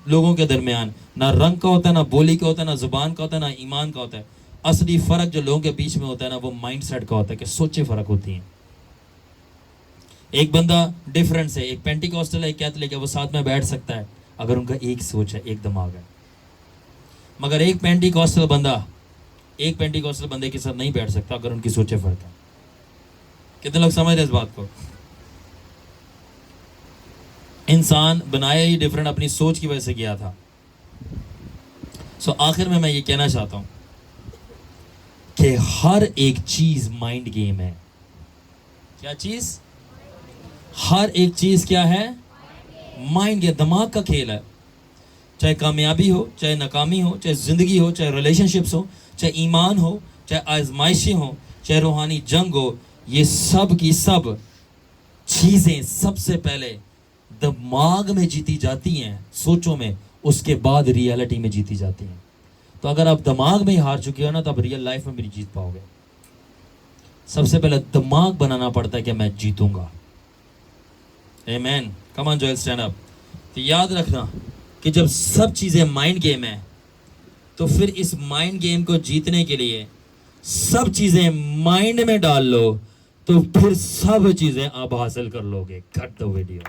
لوگوں کے درمیان نہ رنگ کا ہوتا ہے، نہ بولی کا ہوتا ہے، نہ زبان کا ہوتا ہے، نہ ایمان کا ہوتا ہے. اصلی فرق جو لوگوں کے بیچ میں ہوتا ہے نا، وہ مائنڈ سیٹ کا ہوتا ہے، کہ سوچیں فرق ہوتی ہیں. ایک بندہ ڈفرنس ہے، ایک پینٹیکوسٹل ہے، ایک کیتھولک ہے، وہ ساتھ میں بیٹھ سکتا ہے اگر ان کا ایک سوچ ہے، ایک دماغ ہے. مگر ایک پینٹیکوسٹل بندے کے ساتھ نہیں بیٹھ سکتا اگر ان کی سوچیں فرق ہے. کتنے لوگ سمجھ رہے اس بات کو؟ انسان بنایا ہی ڈفرنٹ اپنی سوچ کی وجہ سے کیا تھا. آخر میں یہ کہنا چاہتا ہوں کہ ہر ایک چیز مائنڈ گیم ہے. کیا چیز؟ ہر ایک چیز کیا ہے؟ مائنڈ گیم، دماغ کا کھیل ہے. چاہے کامیابی ہو، چاہے ناکامی ہو، چاہے زندگی ہو، چاہے ریلیشن شپس ہو، چاہے ایمان ہو، چاہے آزمائشیں ہو، چاہے روحانی جنگ ہو، یہ سب کی سب چیزیں سب سے پہلے دماغ میں جیتی جاتی ہیں، سوچوں میں، اس کے بعد ریئلٹی میں جیتی جاتی ہیں. تو اگر آپ دماغ میں ہی ہار چکے ہو نا، تو آپ ریئل لائف میں بھی نہیں جیت پاؤ گے. سب سے پہلے دماغ بنانا پڑتا ہے کہ میں جیتوں گا. آمین. کم آن جوئل اسٹینڈ اپ. تو یاد رکھنا کہ جب سب چیزیں مائنڈ گیم ہیں، تو پھر اس مائنڈ گیم کو جیتنے کے لیے سب چیزیں مائنڈ میں ڈال لو، تو پھر سب چیزیں آپ حاصل کر لو گے. کٹ دا ویڈیو.